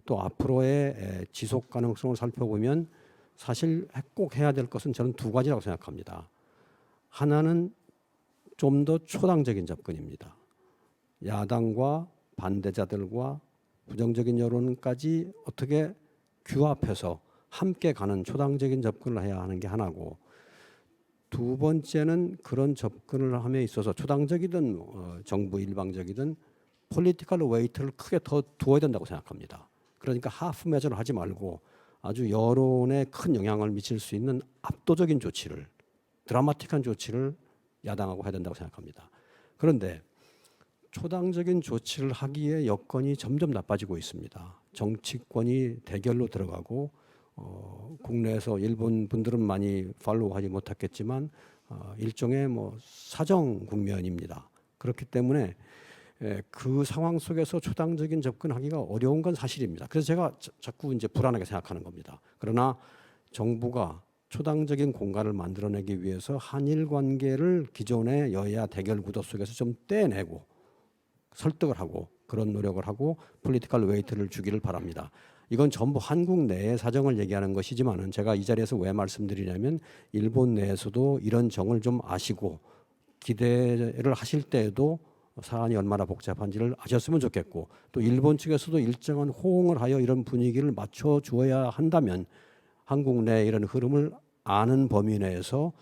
또 앞으로의 지속 가능성을 살펴보면 사실 꼭 해야 될 것은 저는 두 가지라고 생각합니다. 하나는 좀 더 초당적인 접근입니다. 야당과 반대자들과 부정적인 여론까지 어떻게 규합해서 함께 가는 초당적인 접근을 해야 하는 게 하나고 두 번째는 그런 접근을 함에 있어서 초당적이든 정부 일방적이든 폴리티컬 웨이트를 크게 더 두어야 된다고 생각합니다. 그러니까 하프 메저를 하지 말고 아주 여론에 큰 영향을 미칠 수 있는 압도적인 조치를, 드라마틱한 조치를 야당하고 해야 된다고 생각합니다. 그런데 초당적인 조치를 하기에 여건이 점점 나빠지고 있습니다. 정치권이 대결로 들어가고 국내에서 일본 분들은 많이 팔로우하지 못했겠지만 일종의 뭐 사정 국면입니다. 그렇기 때문에 그 상황 속에서 초당적인 접근하기가 어려운 건 사실입니다. 그래서 제가 자꾸 이제 불안하게 생각하는 겁니다. 그러나 정부가 초당적인 공간을 만들어내기 위해서 한일 관계를 기존의 여야 대결 구도 속에서 좀 떼내고 설득을 하고 그런 노력을 하고 폴리티컬 웨이트를 주기를 바랍니다. 이건 전부 한국 내의 사정을 얘기하는 것이지만은 제가 이 자리에서 왜 말씀드리냐면 일본 내에서도 이런 정을 좀 아시고 기대를 하실 때에도 사안이 얼마나 복잡한지를 아셨으면 좋겠고 또 일본 측에서도 일정한 호응을 하여 이런 분위기를 맞춰 주어야 한다면 한국 내 이런 흐름을 아는 범위 내에서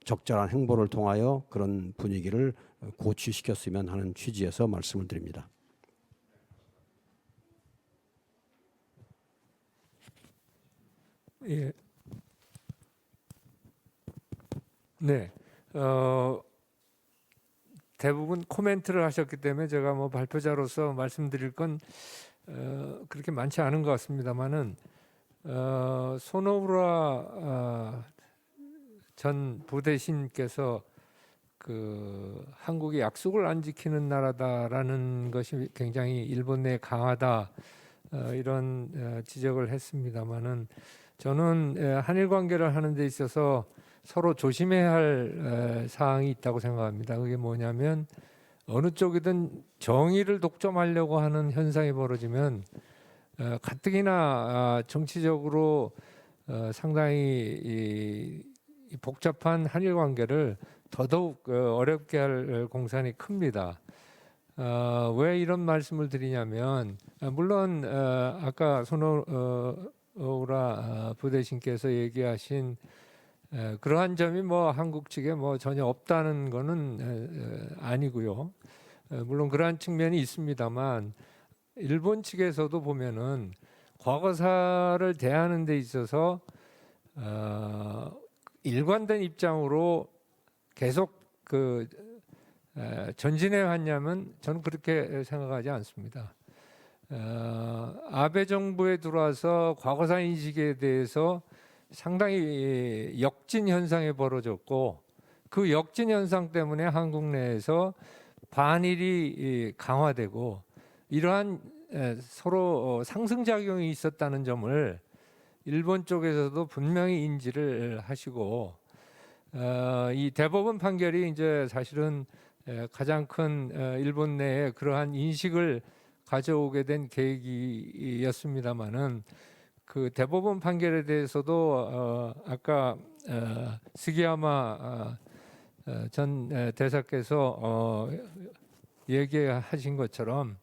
적절한 행보를 통하여 그런 분위기를 고취시켰으면 하는 취지에서 말씀을 드립니다. 예. 네. 대부분 코멘트를 하셨기 때문에 제가 뭐 발표자로서 말씀드릴 건 그렇게 많지 않은 것 같습니다만은 소노우라 전 부대신께서 그 한국이 약속을 안 지키는 나라다라는 것이 굉장히 일본 내에 강하다 이런 지적을 했습니다만은 저는 한일 관계를 하는 데 있어서 서로 조심해야 할 사항이 있다고 생각합니다. 그게 뭐냐면 어느 쪽이든 정의를 독점하려고 하는 현상이 벌어지면 가뜩이나 정치적으로 상당히 이 복잡한 한일 관계를 더더욱 어렵게 할 공산이 큽니다. 왜 이런 말씀을 드리냐면 물론 아까 소노우라 부대신께서 얘기하신 그러한 점이 뭐 한국 측에 뭐 전혀 없다는 것은 아니고요. 물론 그러한 측면이 있습니다만 일본 측에서도 보면은 과거사를 대하는 데 있어서 일관된 입장으로 계속 전진해 왔냐면 저는 그렇게 생각하지 않습니다. 아베 정부에 들어와서 과거사 인식에 대해서 상당히 역진 현상이 벌어졌고 그 역진 현상 때문에 한국 내에서 반일이 강화되고 이러한 서로 상승작용이 있었다는 점을 일본 쪽에서도 분명히 인지를 하시고 이 대법원 판결이 이제 사실은 가장 큰 일본 내에 그러한 인식을 가져오게 된 계기였습니다마는 그 대법원 판결에 대해서도 아까 스기야마 전 대사께서 얘기하신 것처럼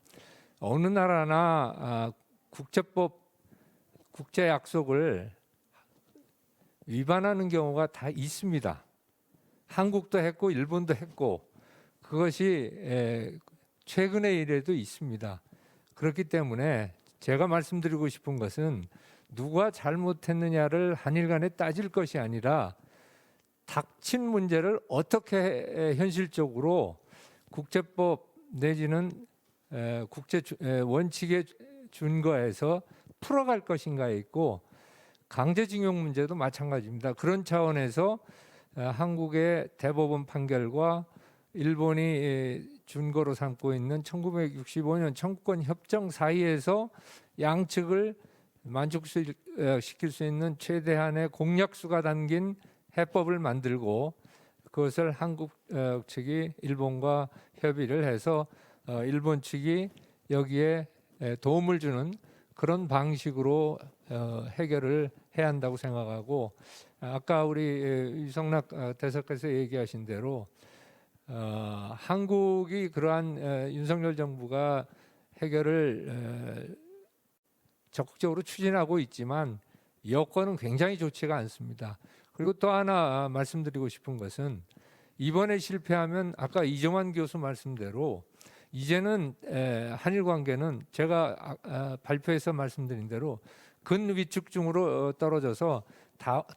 어느 나라나 국제법, 국제 약속을 위반하는 경우가 다 있습니다. 한국도 했고 일본도 했고 그것이 최근의 일에도 있습니다. 그렇기 때문에 제가 말씀드리고 싶은 것은 누가 잘못했느냐를 한일 간에 따질 것이 아니라 닥친 문제를 어떻게 현실적으로 국제법 내지는 국제 원칙에 준거에서 풀어갈 것인가에 있고 강제징용 문제도 마찬가지입니다. 그런 차원에서 한국의 대법원 판결과 일본이 준거로 삼고 있는 1965년 청구권 협정 사이에서 양측을 만족시킬 수 있는 최대한의 공약수가 담긴 해법을 만들고 그것을 한국 측이 일본과 협의를 해서 일본 측이 여기에 도움을 주는 그런 방식으로 해결을 해야 한다고 생각하고 아까 우리 유성락 대사께서 얘기하신 대로 한국이 그러한 윤석열 정부가 해결을 적극적으로 추진하고 있지만 여건은 굉장히 좋지가 않습니다. 그리고 또 하나 말씀드리고 싶은 것은 이번에 실패하면 아까 이정환 교수 말씀대로 이제는 한일 관계는 제가 발표에서 말씀드린 대로 근위축중으로 떨어져서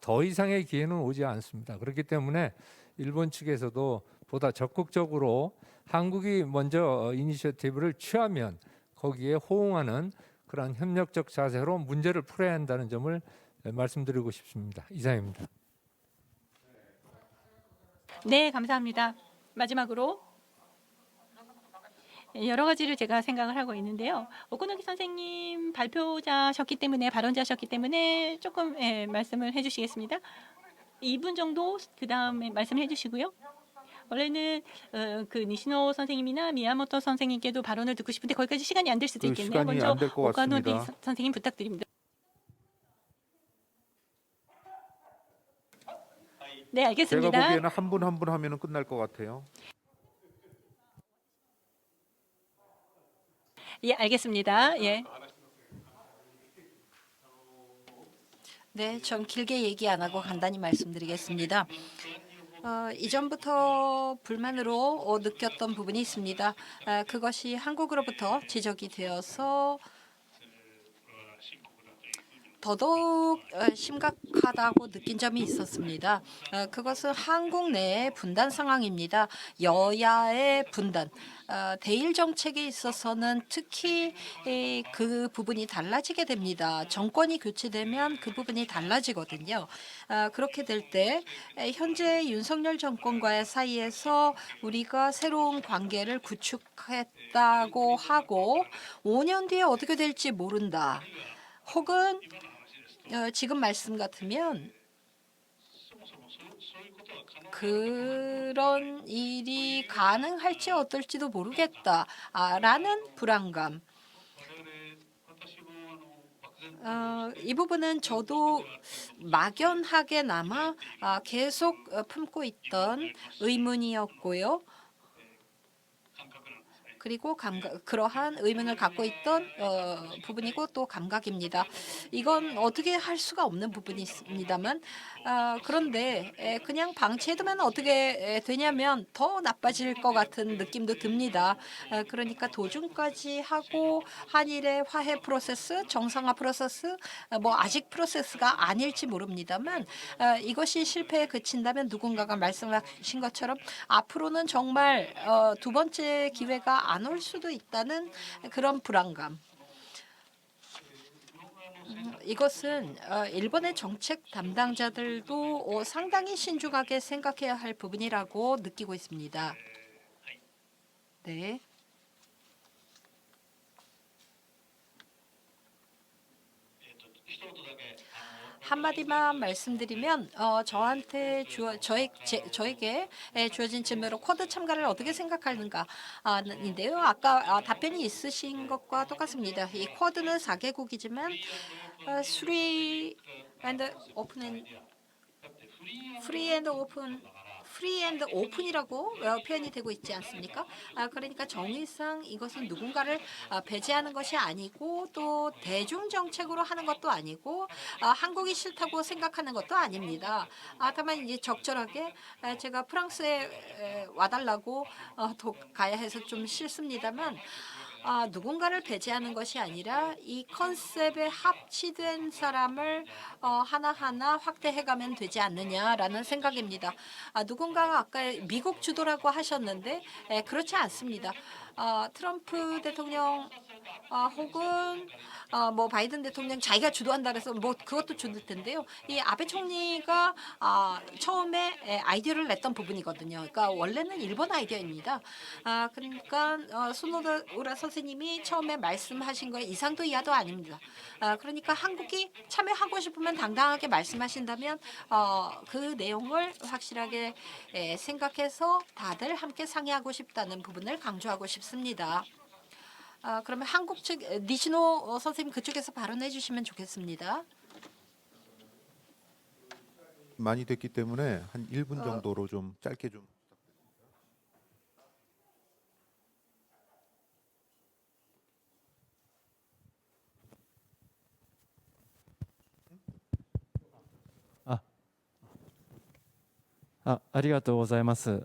더 이상의 기회는 오지 않습니다. 그렇기 때문에 일본 측에서도 보다 적극적으로 한국이 먼저 이니셔티브를 취하면 거기에 호응하는 그러한 협력적 자세로 문제를 풀어야 한다는 점을 말씀드리고 싶습니다. 이상입니다. 네, 감사합니다. 마지막으로 여러 가지를 제가 생각을 하고 있는데요. 오코노기 선생님 발표자셨기 때문에 발언자셨기 때문에 조금 말씀을 해주시겠습니다. 2분 정도 그 다음에 말씀해 주시고요. 원래는 그 니시노 선생님이나 미야모토 선생님께도 발언을 듣고 싶은데 거기까지 시간이 안 될 수도 그 있겠네요. 시간이 먼저 안될것 오카노기 같습니다. 선생님 부탁드립니다. 네, 제가 알겠습니다. 보기에는 한 분 한 분 하면은 끝날 것 같아요. 예, 알겠습니다. 예. 네, 좀 길게 얘기 안 하고 간단히 말씀드리겠습니다. 이전부터 불만으로 느꼈던 부분이 있습니다. 그것이 한국으로부터 지적이 되어서 더더욱 심각하다고 느낀 점이 있었습니다. 그것은 한국 내의 분단 상황입니다. 여야의 분단. 대일 정책에 있어서는 특히 그 부분이 달라지게 됩니다. 정권이 교체되면 그 부분이 달라지거든요. 그렇게 될 때 현재 윤석열 정권과의 사이에서 우리가 새로운 관계를 구축했다고 하고 5년 뒤에 어떻게 될지 모른다. 혹은 지금 말씀 같으면 그런 일이 가능할지 어떨지도 모르겠다라는 불안감. 이 부분은 저도 막연하게나마 계속 품고 있던 의문이었고요. 그리고 그러한 의문을 갖고 있던 부분이고 또 감각입니다. 이건 어떻게 할 수가 없는 부분이 있습니다만 그런데 그냥 방치해두면 어떻게 되냐면 더 나빠질 것 같은 느낌도 듭니다. 그러니까 도중까지 하고 한일의 화해 프로세스, 정상화 프로세스, 뭐 아직 프로세스가 아닐지 모릅니다만 이것이 실패에 그친다면 누군가가 말씀하신 것처럼 앞으로는 정말 두 번째 기회가 안 올 수도 있다는 그런 불안감. 이것은 일본의 정책 담당자들도 상당히 신중하게 생각해야 할 부분이라고 느끼고 있습니다. 네. 한마디만 말씀드리면 저한테 저에게 주어진 질문으로 쿼드 참가를 어떻게 생각하는가인데요. 아까 답변이 있으신 것과 똑같습니다. 이 쿼드는 4개국이지만 프리 앤드 오픈이라고 표현이 되고 있지 않습니까? 그러니까 정의상 이것은 누군가를 배제하는 것이 아니고 또 대중 정책으로 하는 것도 아니고 한국이 싫다고 생각하는 것도 아닙니다. 다만 이제 적절하게 제가 프랑스에 와달라고 또 가야 해서 좀 싫습니다만 누군가를 배제하는 것이 아니라 이 컨셉에 합치된 사람을 하나하나 확대해가면 되지 않느냐라는 생각입니다. 누군가가 아까 미국 주도라고 하셨는데 그렇지 않습니다. 트럼프 대통령 혹은 뭐 바이든 대통령 자기가 주도한다 그래서 뭐 그것도 좋을 텐데요. 이 아베 총리가 처음에 아이디어를 냈던 부분이거든요. 그러니까 원래는 일본 아이디어입니다. 그러니까 소노다 선생님이 처음에 말씀하신 거에 이상도 이하도 아닙니다. 그러니까 한국이 참여하고 싶으면 당당하게 말씀하신다면 그 내용을 확실하게 생각해서 다들 함께 상의하고 싶다는 부분을 강조하고 싶습니다. 그러면 한국 측 니시노 선생님 그쪽에서 발언해 주시면 좋겠습니다. 많이 됐기 때문에 한 1분 정도로 좀 짧게 좀. ありがとうございます。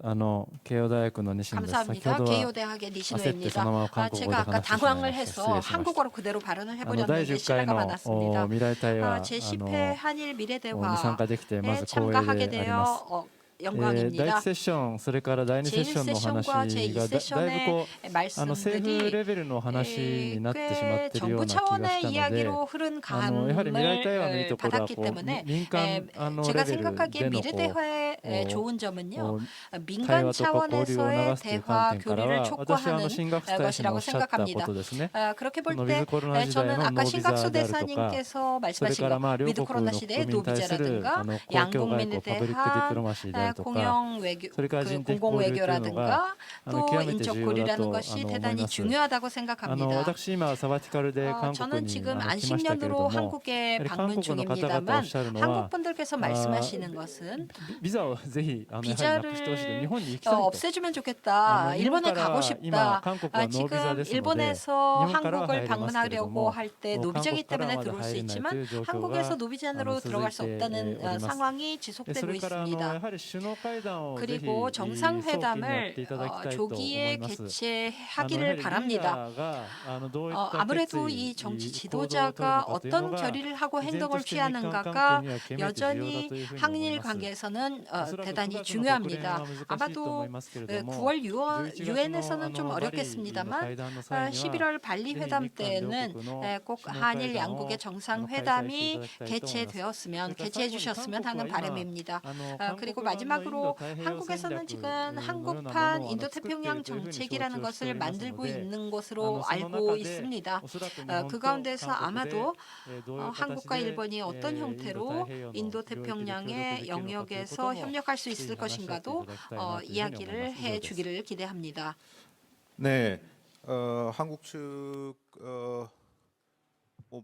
慶応大学の西野です。先 감사합니다. ほどは 개요 대학의 焦ってそ 니시노입니다. のまま韓国語で 제가 아까 話してしまい 당황을 ました 해서 失礼しました 한국어로 그대로 발언을 第 해버렸는데 10回 실례가 の 많았습니다. 未来対話 제10회 한일 に 미래대화에 参加できてまず光栄 참가하게 であります 되어 第 영광입니다. 1セッションそれから第2セッ 제1 ションのお話が 세션과 제2 だいぶ 세션의 こう政府 말씀들이 レベルの話になってしまっ 꽤 ているよう 정부 な気が 차원의 したので 이야기로 흐른 やはり未来対話のいい 감을 ところは 받았기 こう 때문에 民間 제가 レベル 생각하기에 でのこ 미래대화의 う 좋은 점은요 対 민간 話とか交流を 차원에서의 促すという 대화 観点から 교류를 は私は 촉구하는 新学大使のお 것이라고 っしゃったこ 생각합니다. とですね。 그렇게 볼 このウィ 때 ズコロナ時代 저는 の 아까 ノービザ 신각수 であるとか 대사님께서 それ 말씀하신 から 것 両 위드 国の 코로나 시대의 国民に対する 노비자라든가 公共外 양국 交パブリックディプロマシーであるとか 공영 외교 それから 그 人的 공공 交流というのが 외교라든가 또 極めて 인적 重要だ 고리라는 と 것이 思い 대단히 ます。 중요하다고 생각합니다. 私今サバティカルで韓国 저는 に 지금 来ましたけれ 안식년으로 ども 한국에 やはり 방문 韓国の方々おっ 중입니다만 しゃるの 한국 は 분들께서 말씀하시는 것은 ビザをぜひやはりなくしてほしいと日本に行きたいと 없애주면 좋겠다. 일본에 가고 今 싶다. 韓国はノービザ 지금 ですので 일본에서 日本からは入 한국을 れますけれど 방문하려고 も 할 때 韓 노비자이기 国から 때문에 はまだ 들어올 수 入れないと 있지만 いう状況 한국에서 が 노비자로 続い 들어갈 수 ており 없다는 ます。 상황이 そ 지속되고 れからや 있습니다. はり首脳会談をぜひ 그리고 早期にやっ 정상회담을 ていただきたいと思 조기에 います。 개최하기를 바랍니다. 아무래도 이 정치 지도자가 어떤 결의를 하고 행동을 취하는가가 여전히 한일 관계에서는 대단히 중요합니다. 아마도 9월 유엔에서는 좀 어렵겠습니다만 11월 발리 회담 때는 꼭 한일 양국의 정상회담이 개최해 주셨으면 하는 바람입니다. 그리고 마지막으로 한국에서는 지금 한국판 인도태평양 정책이라는 것을 만들고 있는 것으로 알고 있습니다. 그 가운데서 아마도 한국과 일본이 어떤 형태로 인도태평양의 영역에서 협력할 수 있을 것인가도 이야기를 해주기를 기대합니다. 네, 한국 측 뭐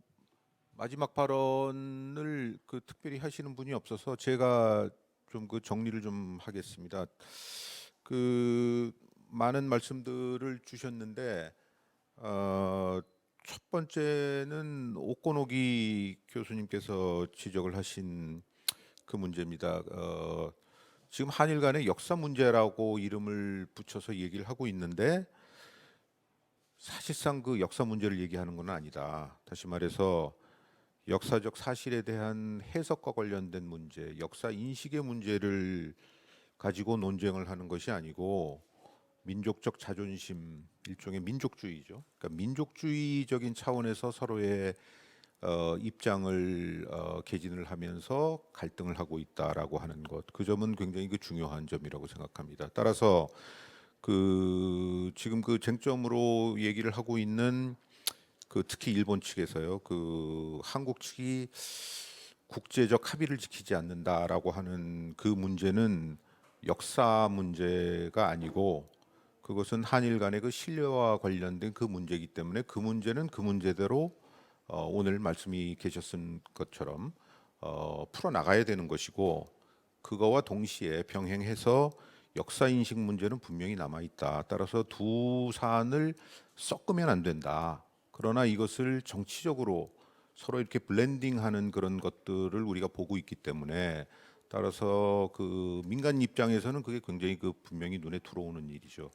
마지막 발언을 특별히 하시는 분이 없어서 제가 좀 정리를 좀 하겠습니다. 많은 말씀들을 주셨는데 첫 번째는 오코노기 교수님께서 지적을 하신 그 문제입니다. 지금 한일 간의 역사 문제라고 이름을 붙여서 얘기를 하고 있는데 사실상 그 역사 문제를 얘기하는 건 아니다. 다시 말해서 역사적 사실에 대한 해석과 관련된 문제, 역사 인식의 문제를 가지고 논쟁을 하는 것이 아니고 민족적 자존심, 일종의 민족주의죠. 그러니까 민족주의적인 차원에서 서로의 입장을 개진을 하면서 갈등을 하고 있다라고 하는 것, 그 점은 굉장히 중요한 점이라고 생각합니다. 따라서 지금 쟁점으로 얘기를 하고 있는 특히 일본 측에서요, 한국 측이 국제적 합의를 지키지 않는다라고 하는 그 문제는 역사 문제가 아니고 그것은 한일 간의 신뢰와 관련된 그 문제이기 때문에 그 문제는 그 문제대로 오늘 말씀이 계셨은 것처럼 풀어 나가야 되는 것이고 그거와 동시에 병행해서 역사 인식 문제는 분명히 남아 있다. 따라서 두 사안을 섞으면 안 된다. 그러나 이것을 정치적으로 서로 이렇게 블렌딩하는 그런 것들을 우리가 보고 있기 때문에 따라서 민간 입장에서는 그게 굉장히 분명히 눈에 들어오는 일이죠.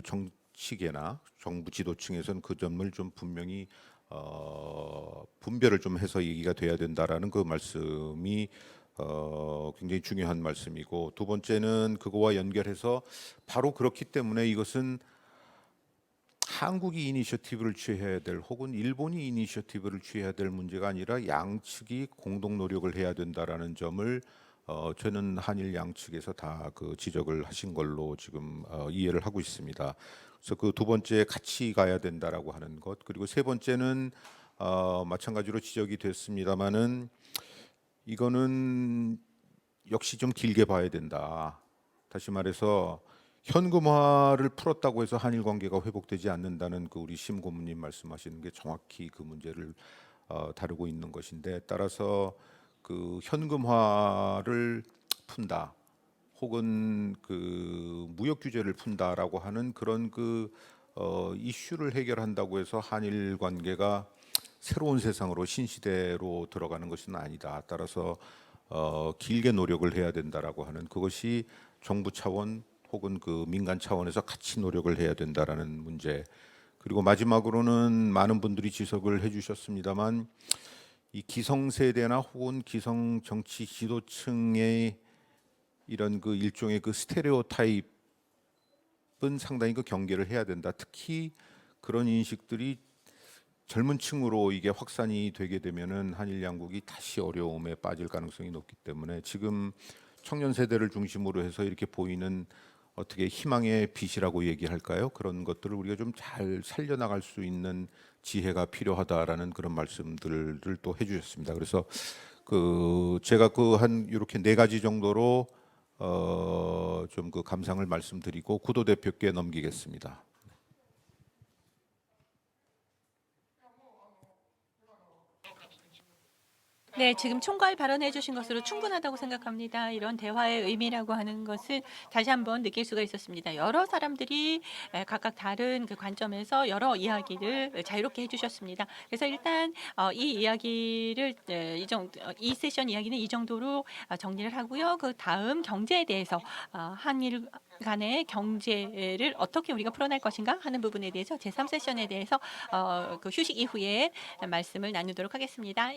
정치계나 정부 지도층에서는 그 점을 좀 분명히 분별을 좀 해서 얘기가 돼야 된다라는 그 말씀이 굉장히 중요한 말씀이고, 두 번째는 그거와 연결해서 바로 그렇기 때문에 이것은 한국이 이니셔티브를 취해야 될 혹은 일본이 이니셔티브를 취해야 될 문제가 아니라 양측이 공동 노력을 해야 된다라는 점을 저는 한일 양측에서 다 지적을 하신 걸로 지금 이해를 하고 있습니다. 그래서 두 번째 같이 가야 된다라고 하는 것, 그리고 세 번째는 마찬가지로 지적이 됐습니다마는 이거는 역시 좀 길게 봐야 된다. 다시 말해서 현금화를 풀었다고 해서 한일 관계가 회복되지 않는다는 우리 심 고문님 말씀하시는 게 정확히 그 문제를 다루고 있는 것인데, 따라서 현금화를 푼다 혹은 무역 규제를 푼다라고 하는 그런 이슈를 해결한다고 해서 한일 관계가 새로운 세상으로 신시대로 들어가는 것은 아니다. 따라서 길게 노력을 해야 된다라고 하는 그것이 정부 차원 혹은 그 민간 차원에서 같이 노력을 해야 된다라는 문제. 그리고 마지막으로는 많은 분들이 지적을 해주셨습니다만 이 기성세대나 혹은 기성 정치 지도층의 이런 그 일종의 그 스테레오 타입은 상당히 그 경계를 해야 된다. 특히 그런 인식들이 젊은 층으로 이게 확산이 되게 되면은 한일 양국이 다시 어려움에 빠질 가능성이 높기 때문에 지금 청년 세대를 중심으로 해서 이렇게 보이는 어떻게 희망의 빛이라고 얘기할까요? 그런 것들을 우리가 좀 잘 살려나갈 수 있는 지혜가 필요하다라는 그런 말씀들을 또 해주셨습니다. 그래서 그 제가 그 한 이렇게 4가지 정도로 좀 그 감상을 말씀드리고 구도 대표께 넘기겠습니다. 네, 지금 총괄 발언해 주신 것으로 충분하다고 생각합니다. 이런 대화의 의미라고 하는 것을 다시 한번 느낄 수가 있었습니다. 여러 사람들이 각각 다른 그 관점에서 여러 이야기를 자유롭게 해주셨습니다. 그래서 일단 이 이야기를 이 세션 이야기는 이 정도로 정리를 하고요. 그 다음 경제에 대해서 한일 간의 경제를 어떻게 우리가 풀어날 것인가 하는 부분에 대해서 제3세션에 대해서 그 휴식 이후에 말씀을 나누도록 하겠습니다.